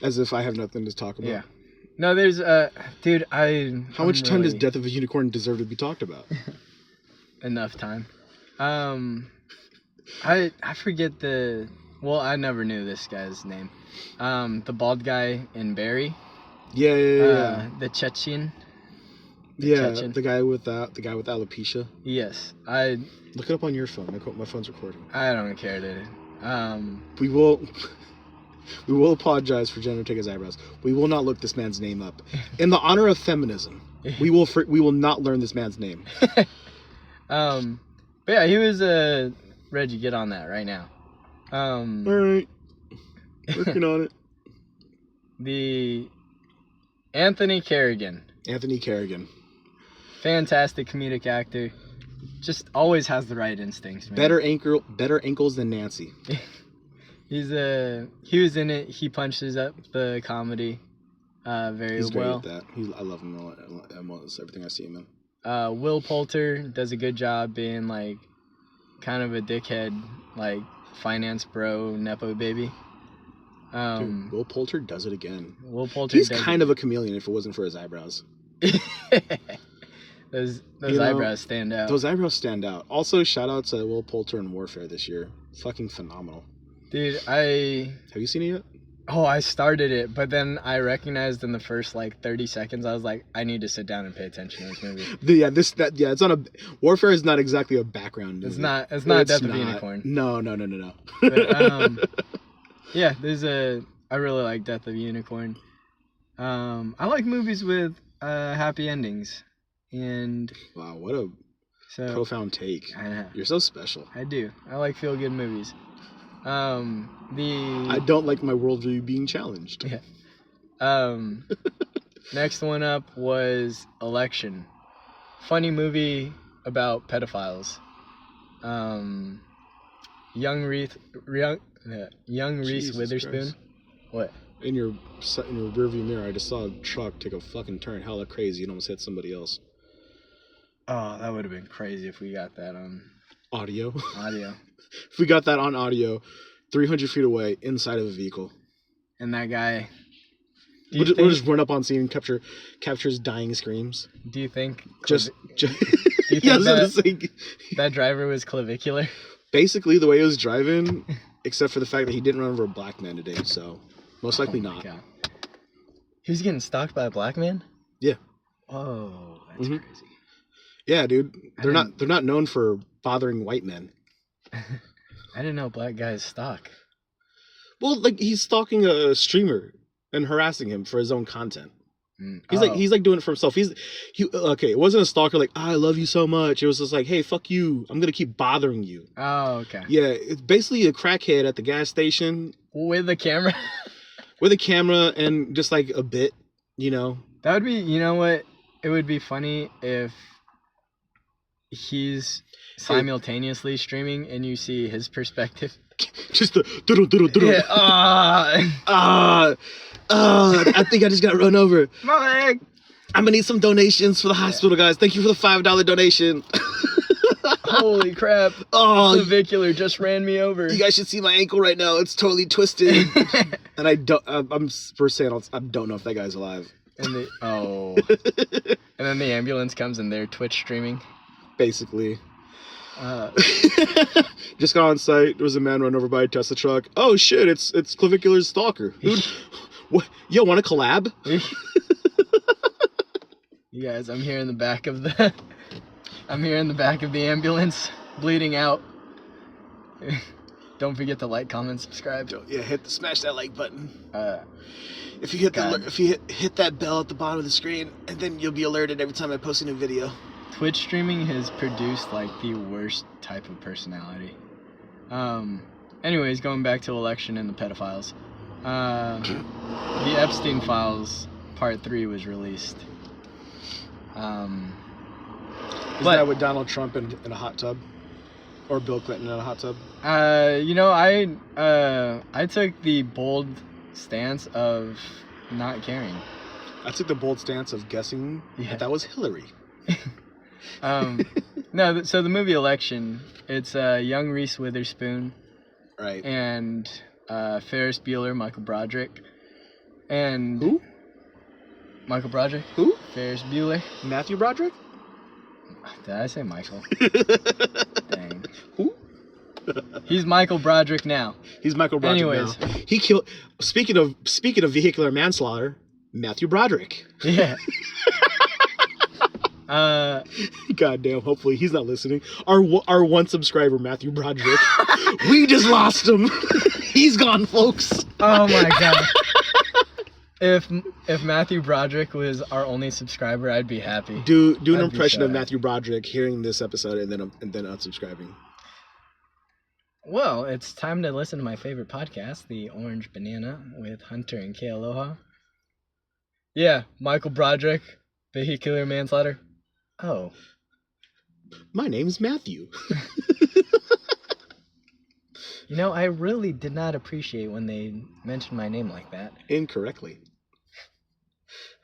[SPEAKER 1] as if I have nothing to talk about.
[SPEAKER 2] Yeah. No, there's dude,
[SPEAKER 1] How much time does Death of a Unicorn deserve to be talked about?
[SPEAKER 2] enough time. I forget I never knew this guy's name. The bald guy in Barry.
[SPEAKER 1] Yeah.
[SPEAKER 2] The Chechen.
[SPEAKER 1] The guy with alopecia.
[SPEAKER 2] Yes,
[SPEAKER 1] Look it up on your phone. My phone's recording.
[SPEAKER 2] I don't care, dude.
[SPEAKER 1] We will apologize for Jen taking his eyebrows. We will not look this man's name up. In the honor of feminism, we will not learn this man's name.
[SPEAKER 2] But yeah, he was Reggie, get on that right now.
[SPEAKER 1] All right, working on it.
[SPEAKER 2] The Anthony Carrigan, fantastic comedic actor, just always has the right instincts, man.
[SPEAKER 1] Better ankles than Nancy.
[SPEAKER 2] He was in it. He punches up the comedy very
[SPEAKER 1] He's
[SPEAKER 2] well.
[SPEAKER 1] He's great at that. I love him. Almost everything I see him in.
[SPEAKER 2] Will Poulter does a good job being like kind of a dickhead, like finance bro, nepo baby.
[SPEAKER 1] Dude, Will Poulter does it again.
[SPEAKER 2] He's
[SPEAKER 1] kind of a chameleon if it wasn't for his eyebrows.
[SPEAKER 2] Those eyebrows stand out.
[SPEAKER 1] Those eyebrows stand out. Also, shout out to Will Poulter in Warfare this year. Fucking phenomenal.
[SPEAKER 2] Dude,
[SPEAKER 1] have you seen it yet?
[SPEAKER 2] Oh, I started it, but then I recognized in the first like 30 seconds, I was like, I need to sit down and pay attention to this movie.
[SPEAKER 1] It's not Warfare is not exactly a background movie.
[SPEAKER 2] It's not Death of a Unicorn.
[SPEAKER 1] No.
[SPEAKER 2] But, yeah, I really like Death of a Unicorn. I like movies with happy endings, and
[SPEAKER 1] wow, what a profound take. I know. You're so special.
[SPEAKER 2] I do. I like feel good movies.
[SPEAKER 1] I don't like my worldview being challenged.
[SPEAKER 2] Yeah. Next one up was Election. Funny movie about pedophiles. Young Reese Witherspoon.
[SPEAKER 1] Christ.
[SPEAKER 2] What?
[SPEAKER 1] In your rearview mirror, I just saw a truck take a fucking turn hella crazy and almost hit somebody else.
[SPEAKER 2] Oh, that would have been crazy if we got that on
[SPEAKER 1] audio.
[SPEAKER 2] If
[SPEAKER 1] we got that on audio, 300 feet away, inside of a vehicle.
[SPEAKER 2] And that guy...
[SPEAKER 1] We'll just run up on scene and captures dying screams.
[SPEAKER 2] Do you think...
[SPEAKER 1] Do you think
[SPEAKER 2] that driver was clavicular?
[SPEAKER 1] Basically, the way he was driving, except for the fact that he didn't run over a black man today, so most likely not.
[SPEAKER 2] God. He was getting stalked by a black man?
[SPEAKER 1] Yeah.
[SPEAKER 2] Oh, that's crazy.
[SPEAKER 1] Yeah, dude. They're not known for bothering white men.
[SPEAKER 2] I didn't know black guys stalk.
[SPEAKER 1] Well, like he's stalking a streamer and harassing him for his own content. He's like doing it for himself. It wasn't a stalker like, I love you so much. It was just like, hey, fuck you. I'm gonna keep bothering you.
[SPEAKER 2] Oh, okay.
[SPEAKER 1] Yeah, it's basically a crackhead at the gas station
[SPEAKER 2] with a camera.
[SPEAKER 1] With a camera and just like a bit, you know.
[SPEAKER 2] That would be, you know what? It would be funny if he's simultaneously streaming and you see his perspective.
[SPEAKER 1] Just the doodle.
[SPEAKER 2] Yeah.
[SPEAKER 1] I think I just got run over.
[SPEAKER 2] My leg.
[SPEAKER 1] I'm gonna need some donations for the hospital, guys. Thank you for the $5 donation.
[SPEAKER 2] Holy crap.
[SPEAKER 1] Oh,
[SPEAKER 2] clavicular just ran me over.
[SPEAKER 1] You guys should see my ankle right now. It's totally twisted. And I don't know if that guy's alive.
[SPEAKER 2] And then the ambulance comes and they're Twitch streaming.
[SPEAKER 1] Basically. Just got on site. There was a man run over by a Tesla truck. Oh shit! It's Clavicular's stalker. What? Yo, want to collab?
[SPEAKER 2] You guys, I'm here in the back of the ambulance, bleeding out. Don't forget to like, comment, subscribe.
[SPEAKER 1] Smash that like button. If you hit that bell at the bottom of the screen, and then you'll be alerted every time I post a new video.
[SPEAKER 2] Twitch streaming has produced like the worst type of personality. Anyways, going back to Election and the pedophiles. The Epstein Files Part 3 was released.
[SPEAKER 1] Is that with Donald Trump in a hot tub? Or Bill Clinton in a hot tub?
[SPEAKER 2] I took the bold stance of not caring.
[SPEAKER 1] I took the bold stance of guessing that was Hillary.
[SPEAKER 2] No, so the movie Election, it's young Reese Witherspoon,
[SPEAKER 1] right,
[SPEAKER 2] and Ferris Bueller, Michael Broderick, and
[SPEAKER 1] who?
[SPEAKER 2] Michael Broderick.
[SPEAKER 1] Who?
[SPEAKER 2] Ferris Bueller.
[SPEAKER 1] Matthew Broderick.
[SPEAKER 2] Did I say Michael? Dang.
[SPEAKER 1] Who?
[SPEAKER 2] He's Michael Broderick now.
[SPEAKER 1] He's Michael Broderick
[SPEAKER 2] Anyways.
[SPEAKER 1] now. He killed. Speaking of vehicular manslaughter, Matthew Broderick.
[SPEAKER 2] Yeah.
[SPEAKER 1] Goddamn. Hopefully he's not listening. Our one subscriber, Matthew Broderick. We just lost him. He's gone, folks.
[SPEAKER 2] Oh my god. If Matthew Broderick was our only subscriber, I'd be happy.
[SPEAKER 1] Do an
[SPEAKER 2] I'd
[SPEAKER 1] impression
[SPEAKER 2] so
[SPEAKER 1] of
[SPEAKER 2] happy.
[SPEAKER 1] Matthew Broderick hearing this episode and then unsubscribing.
[SPEAKER 2] Well, it's time to listen to my favorite podcast, The Orange Banana, with Hunter and Kealoha. Yeah, Michael Broderick, vehicular manslaughter. Oh.
[SPEAKER 1] My name's Matthew.
[SPEAKER 2] You know, I really did not appreciate when they mentioned my name like that.
[SPEAKER 1] Incorrectly.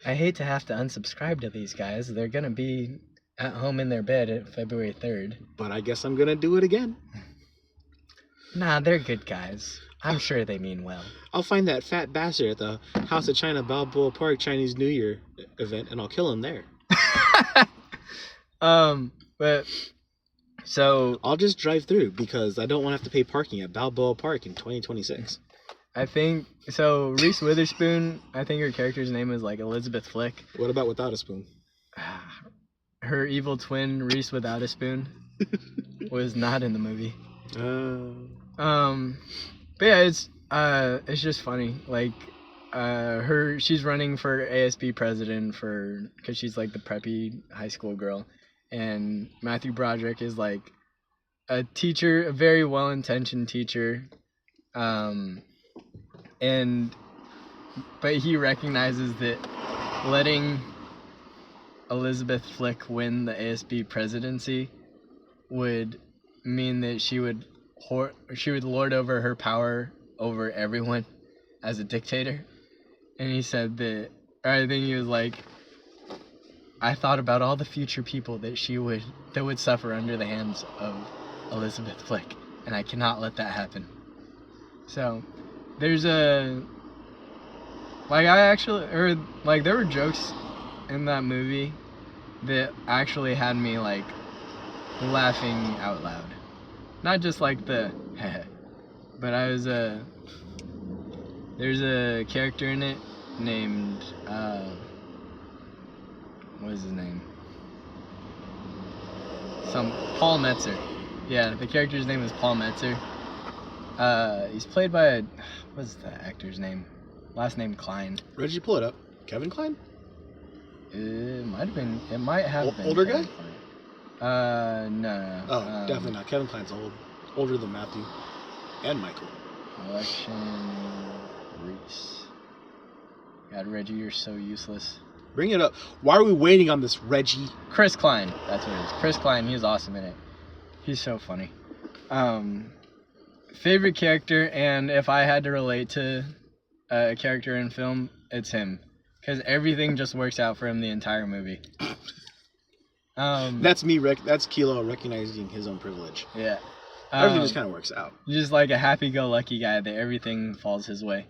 [SPEAKER 2] I hate to have to unsubscribe to these guys. They're going to be at home in their bed at February 3rd.
[SPEAKER 1] But I guess I'm gonna do it again.
[SPEAKER 2] Nah, they're good guys. I'm sure they mean well.
[SPEAKER 1] I'll find that fat bastard at the House of China Balboa Park Chinese New Year event and I'll kill him there.
[SPEAKER 2] But so
[SPEAKER 1] I'll just drive through because I don't want to have to pay parking at Balboa Park in 2026.
[SPEAKER 2] I think so. Reese Witherspoon, I think her character's name is like Elizabeth Flick.
[SPEAKER 1] What about Without a Spoon?
[SPEAKER 2] Her evil twin, Reese Without a Spoon, was not in the movie. But yeah, it's just funny. Like, she's running for ASB president because she's like the preppy high school girl, and Matthew Broderick is like a teacher, a very well-intentioned teacher, but he recognizes that letting Elizabeth Flick win the ASB presidency would mean that she would lord over her power over everyone as a dictator. And he said that, or I think he was like, I thought about all the future people that would suffer under the hands of Elizabeth Flick, and I cannot let that happen. So there's there were jokes in that movie that actually had me like laughing out loud. Not just like the but there's a character in it named what is his name? Paul Metzer. Yeah, the character's name is Paul Metzer. He's played by what's the actor's name? Last name Klein.
[SPEAKER 1] Reggie, pull it up. Kevin Kline?
[SPEAKER 2] It might have been
[SPEAKER 1] older
[SPEAKER 2] Kevin
[SPEAKER 1] guy?
[SPEAKER 2] Klein. No.
[SPEAKER 1] Oh, definitely not. Kevin Kline's older than Matthew and Michael.
[SPEAKER 2] Election Reese. God, Reggie, you're so useless.
[SPEAKER 1] Bring it up. Why are we waiting on this, Reggie?
[SPEAKER 2] Chris Klein. That's what it is. Chris Klein. He's awesome in it. He's so funny. Favorite character, and if I had to relate to a character in film, it's him. Because everything just works out for him the entire movie.
[SPEAKER 1] That's me. That's Kealoha recognizing his own privilege.
[SPEAKER 2] Yeah.
[SPEAKER 1] Everything just kind of works out.
[SPEAKER 2] Just like a happy-go-lucky guy that everything falls his way.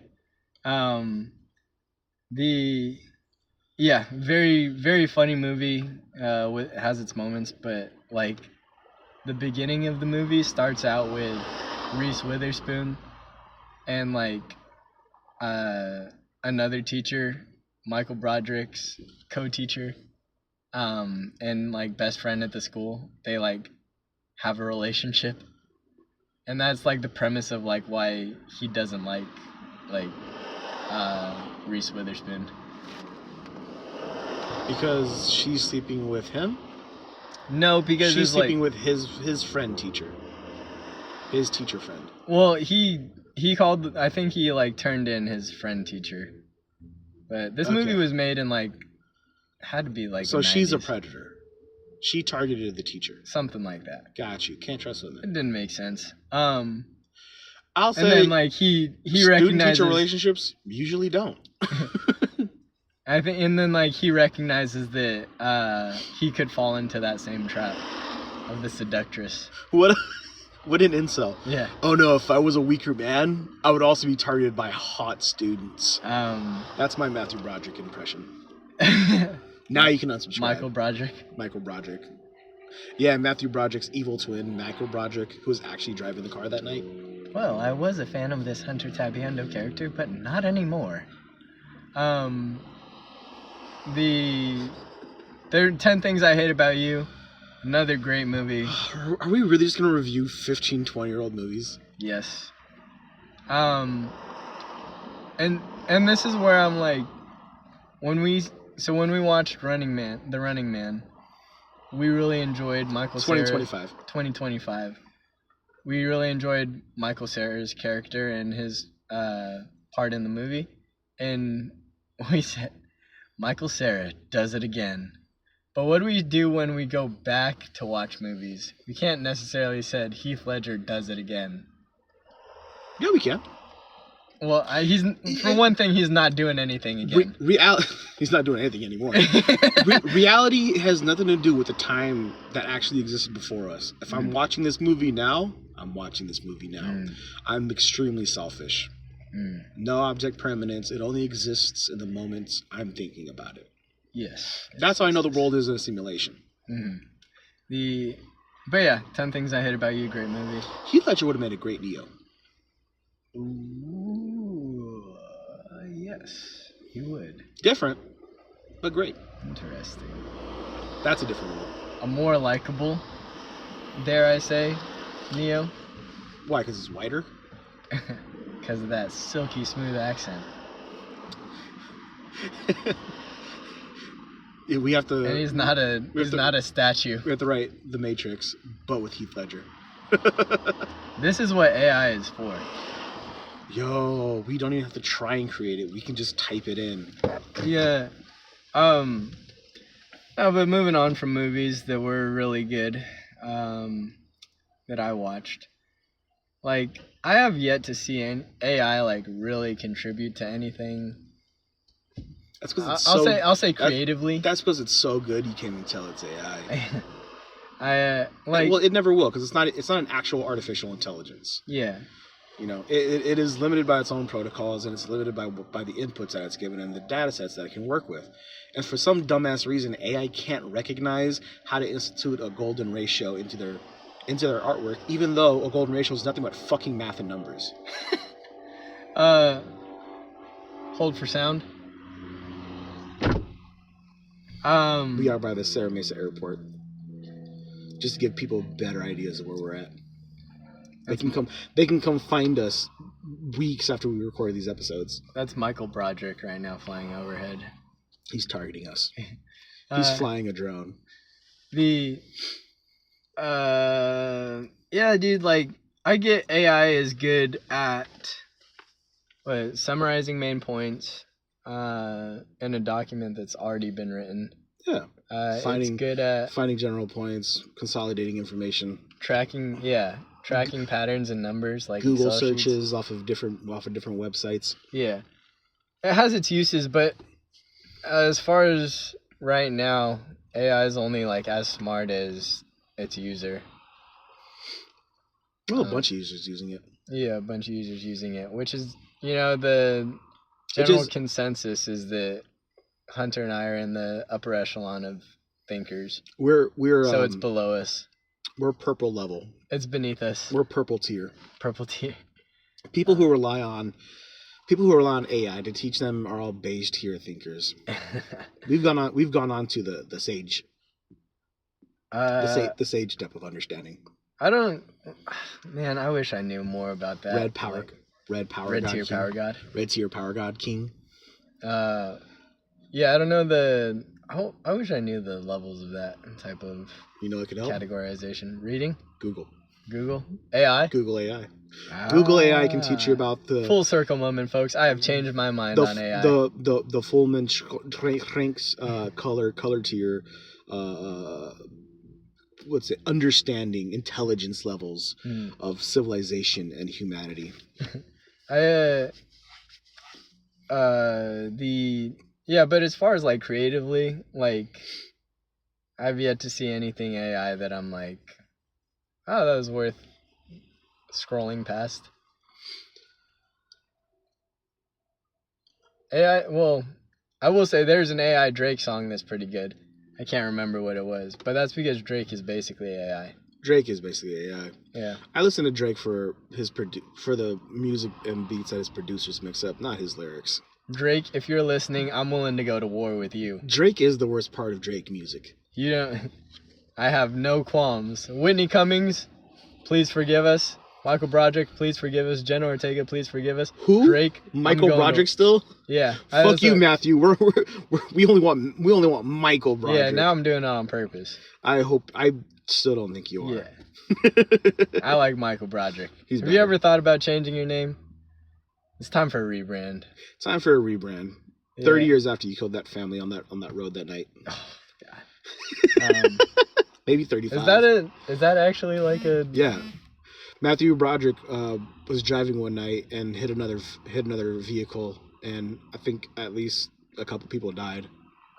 [SPEAKER 2] Very, very funny movie. Has its moments, but like the beginning of the movie starts out with Reese Witherspoon and like another teacher, Michael Broderick's co-teacher, and like best friend at the school. They like have a relationship. And that's like the premise of like why he doesn't like Reese Witherspoon.
[SPEAKER 1] Because she's sleeping with him?
[SPEAKER 2] No, because
[SPEAKER 1] she's sleeping with his friend teacher. His teacher friend.
[SPEAKER 2] Well, he called. I think he like turned in his friend teacher. But this movie was made in like had to be like.
[SPEAKER 1] So
[SPEAKER 2] the
[SPEAKER 1] she's
[SPEAKER 2] 90s.
[SPEAKER 1] a predator. She targeted the teacher.
[SPEAKER 2] Something like that.
[SPEAKER 1] Got you. Can't trust women.
[SPEAKER 2] It didn't make sense.
[SPEAKER 1] I'll say.
[SPEAKER 2] And then like he recognizes
[SPEAKER 1] student-teacher relationships usually don't.
[SPEAKER 2] I think, and then like he recognizes that he could fall into that same trap of the seductress.
[SPEAKER 1] What an incel.
[SPEAKER 2] Yeah.
[SPEAKER 1] Oh no, if I was a weaker man, I would also be targeted by hot students. That's my Matthew Broderick impression. Now you can unsubscribe.
[SPEAKER 2] Michael Broderick.
[SPEAKER 1] Michael Broderick. Yeah, Matthew Broderick's evil twin, Michael Broderick, who was actually driving the car that night.
[SPEAKER 2] Well, I was a fan of this Hunter Tabiendo character, but not anymore. There are 10 Things I Hate About You. Another great movie.
[SPEAKER 1] Are we really just going to review 15, 20-year-old movies?
[SPEAKER 2] Yes. And this is where I'm like, when we watched The Running Man, we really enjoyed Michael Cera. 2025. We really enjoyed Michael Cera's character and his part in the movie, and we said Michael Cera does it again. But what do we do when we go back to watch movies? We can't necessarily say Heath Ledger does it again.
[SPEAKER 1] Yeah, we can.
[SPEAKER 2] Well, for one thing, he's not doing anything again.
[SPEAKER 1] He's not doing anything anymore. Reality has nothing to do with the time that actually existed before us. If I'm watching this movie now, I'm watching this movie now. I'm extremely selfish. No object permanence. It only exists in the moments I'm thinking about it.
[SPEAKER 2] Yes.
[SPEAKER 1] That's how I know the world is a simulation.
[SPEAKER 2] But yeah, 10 Things I Hate About You, great movie.
[SPEAKER 1] Heath Ledger would have made a great Neo.
[SPEAKER 2] Ooh, yes, he would.
[SPEAKER 1] Different, but great.
[SPEAKER 2] Interesting.
[SPEAKER 1] That's a different one.
[SPEAKER 2] A more likable, dare I say, Neo.
[SPEAKER 1] Why? Because he's whiter?
[SPEAKER 2] Because of that silky smooth accent.
[SPEAKER 1] Yeah, we have to.
[SPEAKER 2] And he's not a statue.
[SPEAKER 1] We have to write The Matrix, but with Heath Ledger.
[SPEAKER 2] This is what AI is for.
[SPEAKER 1] Yo, we don't even have to try and create it. We can just type it in.
[SPEAKER 2] Yeah. No, but moving on from movies that were really good, that I watched. Like, I have yet to see an AI like really contribute to anything.
[SPEAKER 1] That's because
[SPEAKER 2] I'll say creatively.
[SPEAKER 1] That's because it's so good you can't even tell it's AI.
[SPEAKER 2] Well,
[SPEAKER 1] it never will, because it's not an actual artificial intelligence.
[SPEAKER 2] Yeah.
[SPEAKER 1] You know, it is limited by its own protocols, and it's limited by the inputs that it's given and the data sets that it can work with. And for some dumbass reason, AI can't recognize how to institute a golden ratio into their artwork, even though a golden ratio is nothing but fucking math and numbers.
[SPEAKER 2] Hold for sound.
[SPEAKER 1] We are by the Serra Mesa Airport, just to give people better ideas of where we're at. They can come find us weeks after we record these episodes.
[SPEAKER 2] That's Michael Broderick right now flying overhead.
[SPEAKER 1] He's targeting us. He's flying a drone.
[SPEAKER 2] Yeah, dude, like, I get AI is good at summarizing main points in a document that's already been written.
[SPEAKER 1] Yeah.
[SPEAKER 2] It's good at
[SPEAKER 1] finding general points, consolidating information,
[SPEAKER 2] tracking patterns and numbers, like
[SPEAKER 1] Google
[SPEAKER 2] Excel
[SPEAKER 1] searches
[SPEAKER 2] sheets.
[SPEAKER 1] off of different websites.
[SPEAKER 2] Yeah, it has its uses, but as far as right now, AI is only like as smart as its user.
[SPEAKER 1] Well, a bunch of users using it.
[SPEAKER 2] Yeah, a bunch of users using it, which is, the general consensus is that Hunter and I are in the upper echelon of thinkers.
[SPEAKER 1] We're
[SPEAKER 2] so it's below us.
[SPEAKER 1] We're purple level.
[SPEAKER 2] It's beneath us.
[SPEAKER 1] We're purple tier.
[SPEAKER 2] Purple tier.
[SPEAKER 1] People who rely on AI to teach them are all beige tier thinkers. We've gone on to the sage. The sage depth of understanding.
[SPEAKER 2] I wish I knew more about that.
[SPEAKER 1] Red tier power god. Red tier power god king.
[SPEAKER 2] Yeah, I don't know I wish I knew the levels of that type of
[SPEAKER 1] it could help?
[SPEAKER 2] Categorization. Reading?
[SPEAKER 1] Google
[SPEAKER 2] AI?
[SPEAKER 1] Google AI. Google AI can teach you about the
[SPEAKER 2] full circle moment, folks. I have changed my mind on AI.
[SPEAKER 1] The Fullman Shranks color tier understanding intelligence levels of civilization and humanity.
[SPEAKER 2] But as far as like creatively, like, I've yet to see anything AI that I'm like, oh, that was worth scrolling past. AI, well, I will say there's an AI Drake song that's pretty good. I can't remember what it was, but that's because Drake is basically AI.
[SPEAKER 1] Drake is basically AI.
[SPEAKER 2] Yeah.
[SPEAKER 1] I listen to Drake for for the music and beats that his producers mix up, not his lyrics.
[SPEAKER 2] Drake, if you're listening, I'm willing to go to war with you.
[SPEAKER 1] Drake is the worst part of Drake music.
[SPEAKER 2] You don't. I have no qualms. Whitney Cummings, please forgive us. Michael Broderick, please forgive us. Jenna Ortega, please forgive us.
[SPEAKER 1] Who?
[SPEAKER 2] Drake.
[SPEAKER 1] Michael Broderick still?
[SPEAKER 2] Yeah.
[SPEAKER 1] Fuck you, Matthew. We only want Michael Broderick.
[SPEAKER 2] Yeah. Now I'm doing it on purpose.
[SPEAKER 1] I still don't think you are.
[SPEAKER 2] Yeah. I like Michael Broderick.
[SPEAKER 1] Have
[SPEAKER 2] you ever thought about changing your name? It's time for a rebrand.
[SPEAKER 1] Time for a rebrand.
[SPEAKER 2] Yeah.
[SPEAKER 1] 30 years after you killed that family on that road that night.
[SPEAKER 2] Oh, God.
[SPEAKER 1] Maybe 35.
[SPEAKER 2] Is that actually like a...
[SPEAKER 1] Yeah. Matthew Broderick was driving one night and hit another vehicle, and I think at least a couple people died.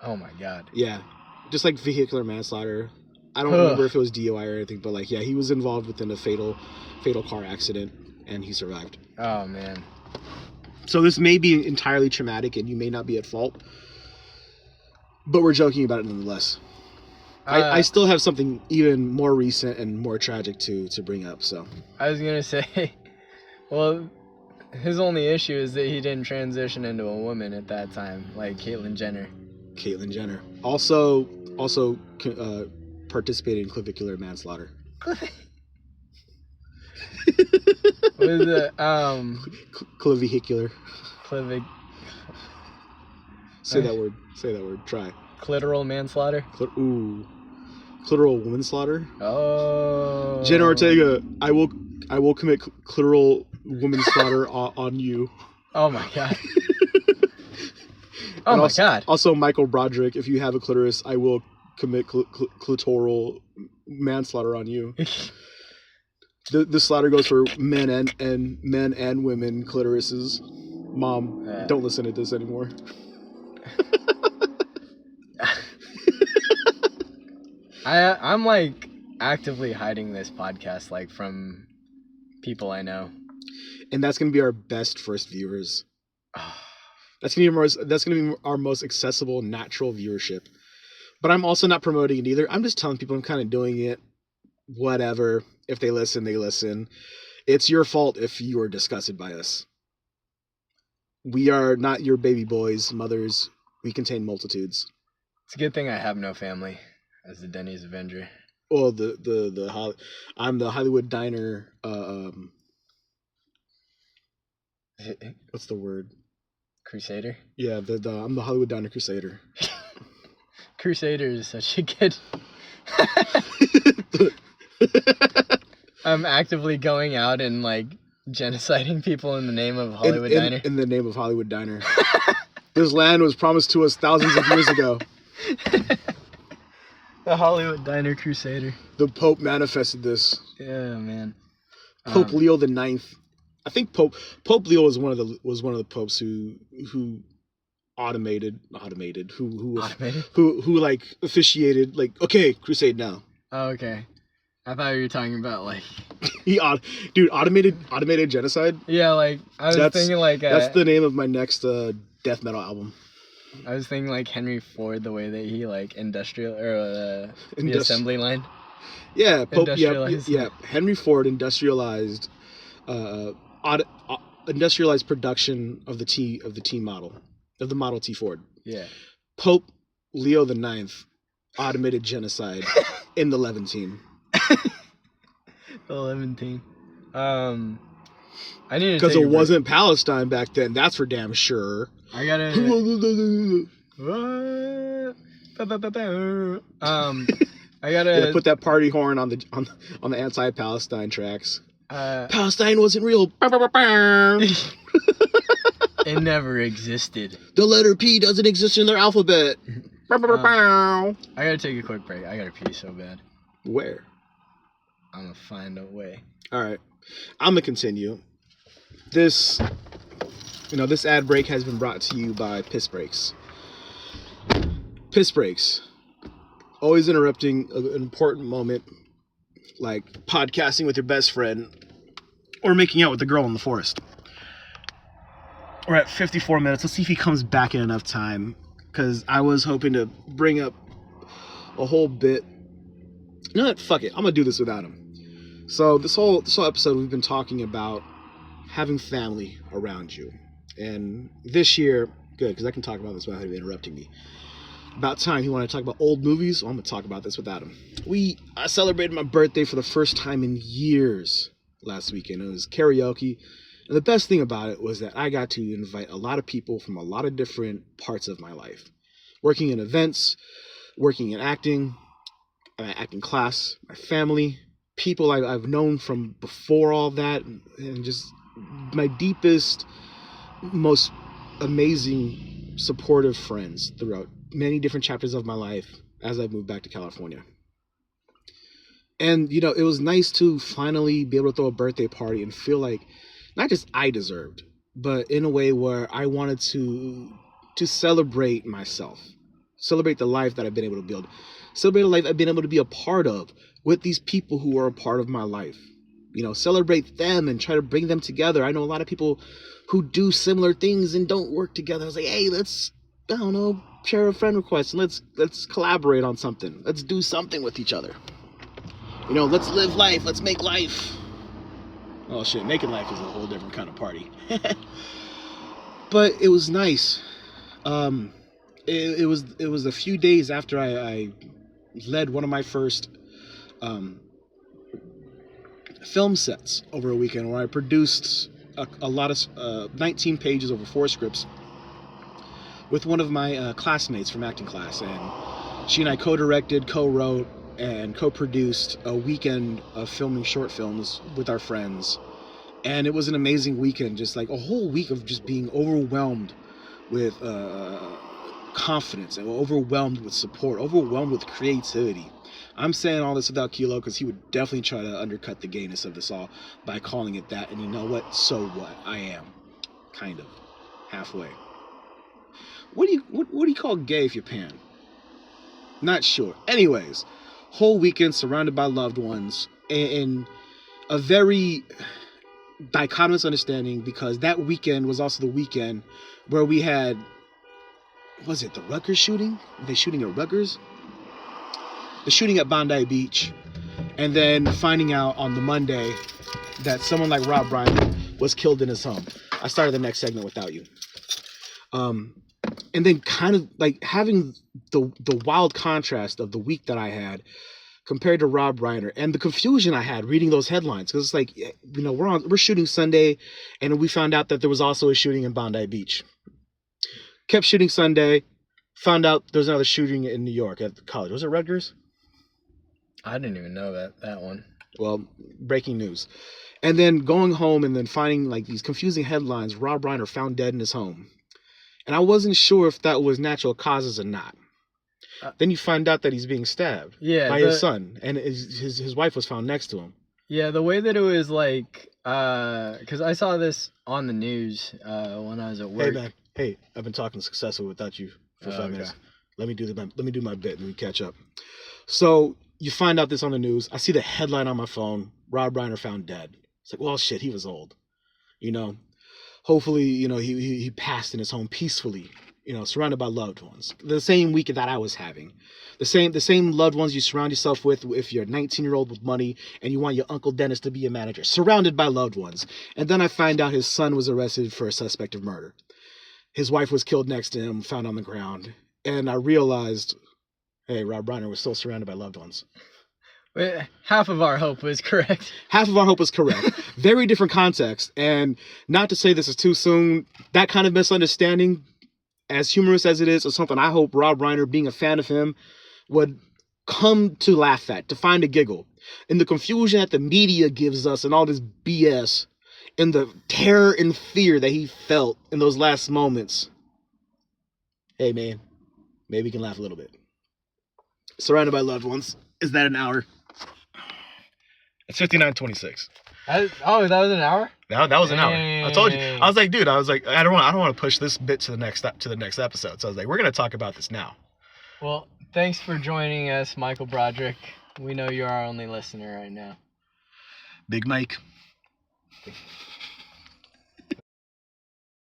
[SPEAKER 2] Oh my God.
[SPEAKER 1] Yeah. Just like vehicular manslaughter. I don't remember if it was DOI or anything, but like, yeah, he was involved within a fatal car accident, and he survived.
[SPEAKER 2] Oh, man.
[SPEAKER 1] So this may be entirely traumatic, and you may not be at fault, but we're joking about it nonetheless. I still have something even more recent and more tragic to bring up. So
[SPEAKER 2] I was gonna say, well, his only issue is that he didn't transition into a woman at that time, like Caitlyn Jenner.
[SPEAKER 1] Caitlyn Jenner also participated in clavicular manslaughter.
[SPEAKER 2] What is it?
[SPEAKER 1] Clavicular. Say that word. Try.
[SPEAKER 2] Clitoral manslaughter.
[SPEAKER 1] Clitoral woman slaughter.
[SPEAKER 2] Oh.
[SPEAKER 1] Jenna Ortega, I will commit clitoral woman slaughter on you.
[SPEAKER 2] Oh my God. Oh my God.
[SPEAKER 1] Also, Michael Broderick, if you have a clitoris, I will commit clitoral manslaughter on you. The slaughter goes for men and women clitorises. Mom, don't listen to this anymore.
[SPEAKER 2] I'm like actively hiding this podcast like from people I know.
[SPEAKER 1] And that's gonna be our best first viewers. That's gonna be our most accessible, natural viewership. But I'm also not promoting it either. I'm just telling people I'm kind of doing it. Whatever. If they listen, they listen. It's your fault if you are disgusted by us. We are not your baby boys, mothers. We contain multitudes.
[SPEAKER 2] It's a good thing I have no family as the Denny's Avenger.
[SPEAKER 1] Well, I'm the Hollywood Diner. What's the word?
[SPEAKER 2] Crusader?
[SPEAKER 1] Yeah, I'm the Hollywood Diner Crusader.
[SPEAKER 2] Crusader is such a good... I'm actively going out and like genociding people in the name of Hollywood Diner.
[SPEAKER 1] In the name of Hollywood Diner. This land was promised to us thousands of years ago.
[SPEAKER 2] The Hollywood Diner Crusader.
[SPEAKER 1] The Pope manifested this.
[SPEAKER 2] Yeah, man.
[SPEAKER 1] Pope Leo the Ninth. I think Pope Leo was one of the popes who like officiated like, okay, crusade now.
[SPEAKER 2] Oh, okay. I thought you were talking about like
[SPEAKER 1] automated genocide.
[SPEAKER 2] Yeah, like I was thinking like
[SPEAKER 1] that's the name of my next death metal album.
[SPEAKER 2] I was thinking like Henry Ford, the way that he like the assembly line.
[SPEAKER 1] Yeah, Henry Ford industrialized production of the Model T Ford.
[SPEAKER 2] Yeah.
[SPEAKER 1] Pope Leo the Ninth automated genocide in the Levantine.
[SPEAKER 2] The Levantine. I need to
[SPEAKER 1] because it wasn't Palestine back then. That's for damn sure.
[SPEAKER 2] I gotta. I gotta
[SPEAKER 1] put that party horn on the anti-Palestine tracks. Palestine wasn't real.
[SPEAKER 2] It never existed.
[SPEAKER 1] The letter P doesn't exist in their alphabet.
[SPEAKER 2] I gotta take a quick break. I gotta pee so bad.
[SPEAKER 1] Where?
[SPEAKER 2] I'm gonna find a way.
[SPEAKER 1] All right, I'm gonna continue. This ad break has been brought to you by Piss Breaks. Piss Breaks, always interrupting an important moment, like podcasting with your best friend or making out with the girl in the forest. We're at 54 minutes. Let's see if he comes back in enough time, because I was hoping to bring up a whole bit. You know what? Fuck it. I'm gonna do this without him. So this whole episode we've been talking about having family around you, and this year, good because I can talk about this without him interrupting me. About time he wanted to talk about old movies. Well, I'm gonna talk about this without him. I celebrated my birthday for the first time in years last weekend. It was karaoke, and the best thing about it was that I got to invite a lot of people from a lot of different parts of my life, working in events, working in acting class, my family, people I've known from before all that, and just my deepest, most amazing, supportive friends throughout many different chapters of my life as I've moved back to California. And, it was nice to finally be able to throw a birthday party and feel like not just I deserved, but in a way where I wanted to celebrate myself, celebrate the life that I've been able to build, celebrate a life I've been able to be a part of with these people who are a part of my life. Celebrate them and try to bring them together. I know a lot of people who do similar things and don't work together. I was like, hey, let's, I don't know, share a friend request and let's collaborate on something. Let's do something with each other. Let's live life. Let's make life. Oh shit, making life is a whole different kind of party. But it was nice. It was a few days after I led one of my first film sets over a weekend where I produced a lot of 19 pages over 4 scripts with one of my classmates from acting class, and she and I co-directed, co-wrote, and co-produced a weekend of filming short films with our friends. And it was an amazing weekend, just like a whole week of just being overwhelmed with confidence and overwhelmed with support, overwhelmed with creativity. I'm saying all this without Kealoha because he would definitely try to undercut the gayness of this all by calling it that. And you know what? So what? I am. Kind of. Halfway. What do you call gay if you're pan? Not sure. Anyways, whole weekend surrounded by loved ones and a very dichotomous understanding, because that weekend was also the weekend where we had, was it the Rutgers shooting? Were they shooting at Rutgers? The shooting at Bondi Beach, and then finding out on the Monday that someone like Rob Reiner was killed in his home. I started the next segment without you. And then kind of like having the wild contrast of the week that I had compared to Rob Reiner and the confusion I had reading those headlines, because it's like, we're shooting Sunday, and we found out that there was also a shooting in Bondi Beach. Kept shooting Sunday, found out there was another shooting in New York at the college. Was it Rutgers?
[SPEAKER 2] I didn't even know that one.
[SPEAKER 1] Well, breaking news. And then going home and then finding like these confusing headlines, Rob Reiner found dead in his home. And I wasn't sure if that was natural causes or not. Then you find out that he's being stabbed by his son, and his wife was found next to him.
[SPEAKER 2] Yeah, the way that it was like, because I saw this on the news when I was at work.
[SPEAKER 1] Hey man, I've been talking successfully without you for 5 minutes. Let me do my bit and we catch up. So you find out this on the news. I see the headline on my phone: Rob Reiner found dead. It's like, well, shit, he was old. Hopefully, he passed in his home peacefully. Surrounded by loved ones. The same week that I was having. The same loved ones you surround yourself with if you're a 19-year-old with money and you want your Uncle Dennis to be a manager. Surrounded by loved ones. And then I find out his son was arrested for a suspect of murder. His wife was killed next to him, found on the ground. And I realized, hey, Rob Reiner was still surrounded by loved ones.
[SPEAKER 2] Half of our hope was correct.
[SPEAKER 1] Half of our hope was correct. Very different context. And not to say this is too soon, that kind of misunderstanding, as humorous as it is something I hope Rob Reiner, being a fan of him, would come to laugh at, to find a giggle. In the confusion that the media gives us and all this BS, and the terror and fear that he felt in those last moments. Hey man, maybe we can laugh a little bit. Surrounded by loved ones. Is that an hour? It's 59:26.
[SPEAKER 2] Oh, that was an hour?
[SPEAKER 1] That was an hour. I told you. I was like, dude. I don't want to push this bit to the next episode. So I was like, we're gonna talk about this now.
[SPEAKER 2] Well, thanks for joining us, Michael Broderick. We know you're our only listener right now.
[SPEAKER 1] Big Mike.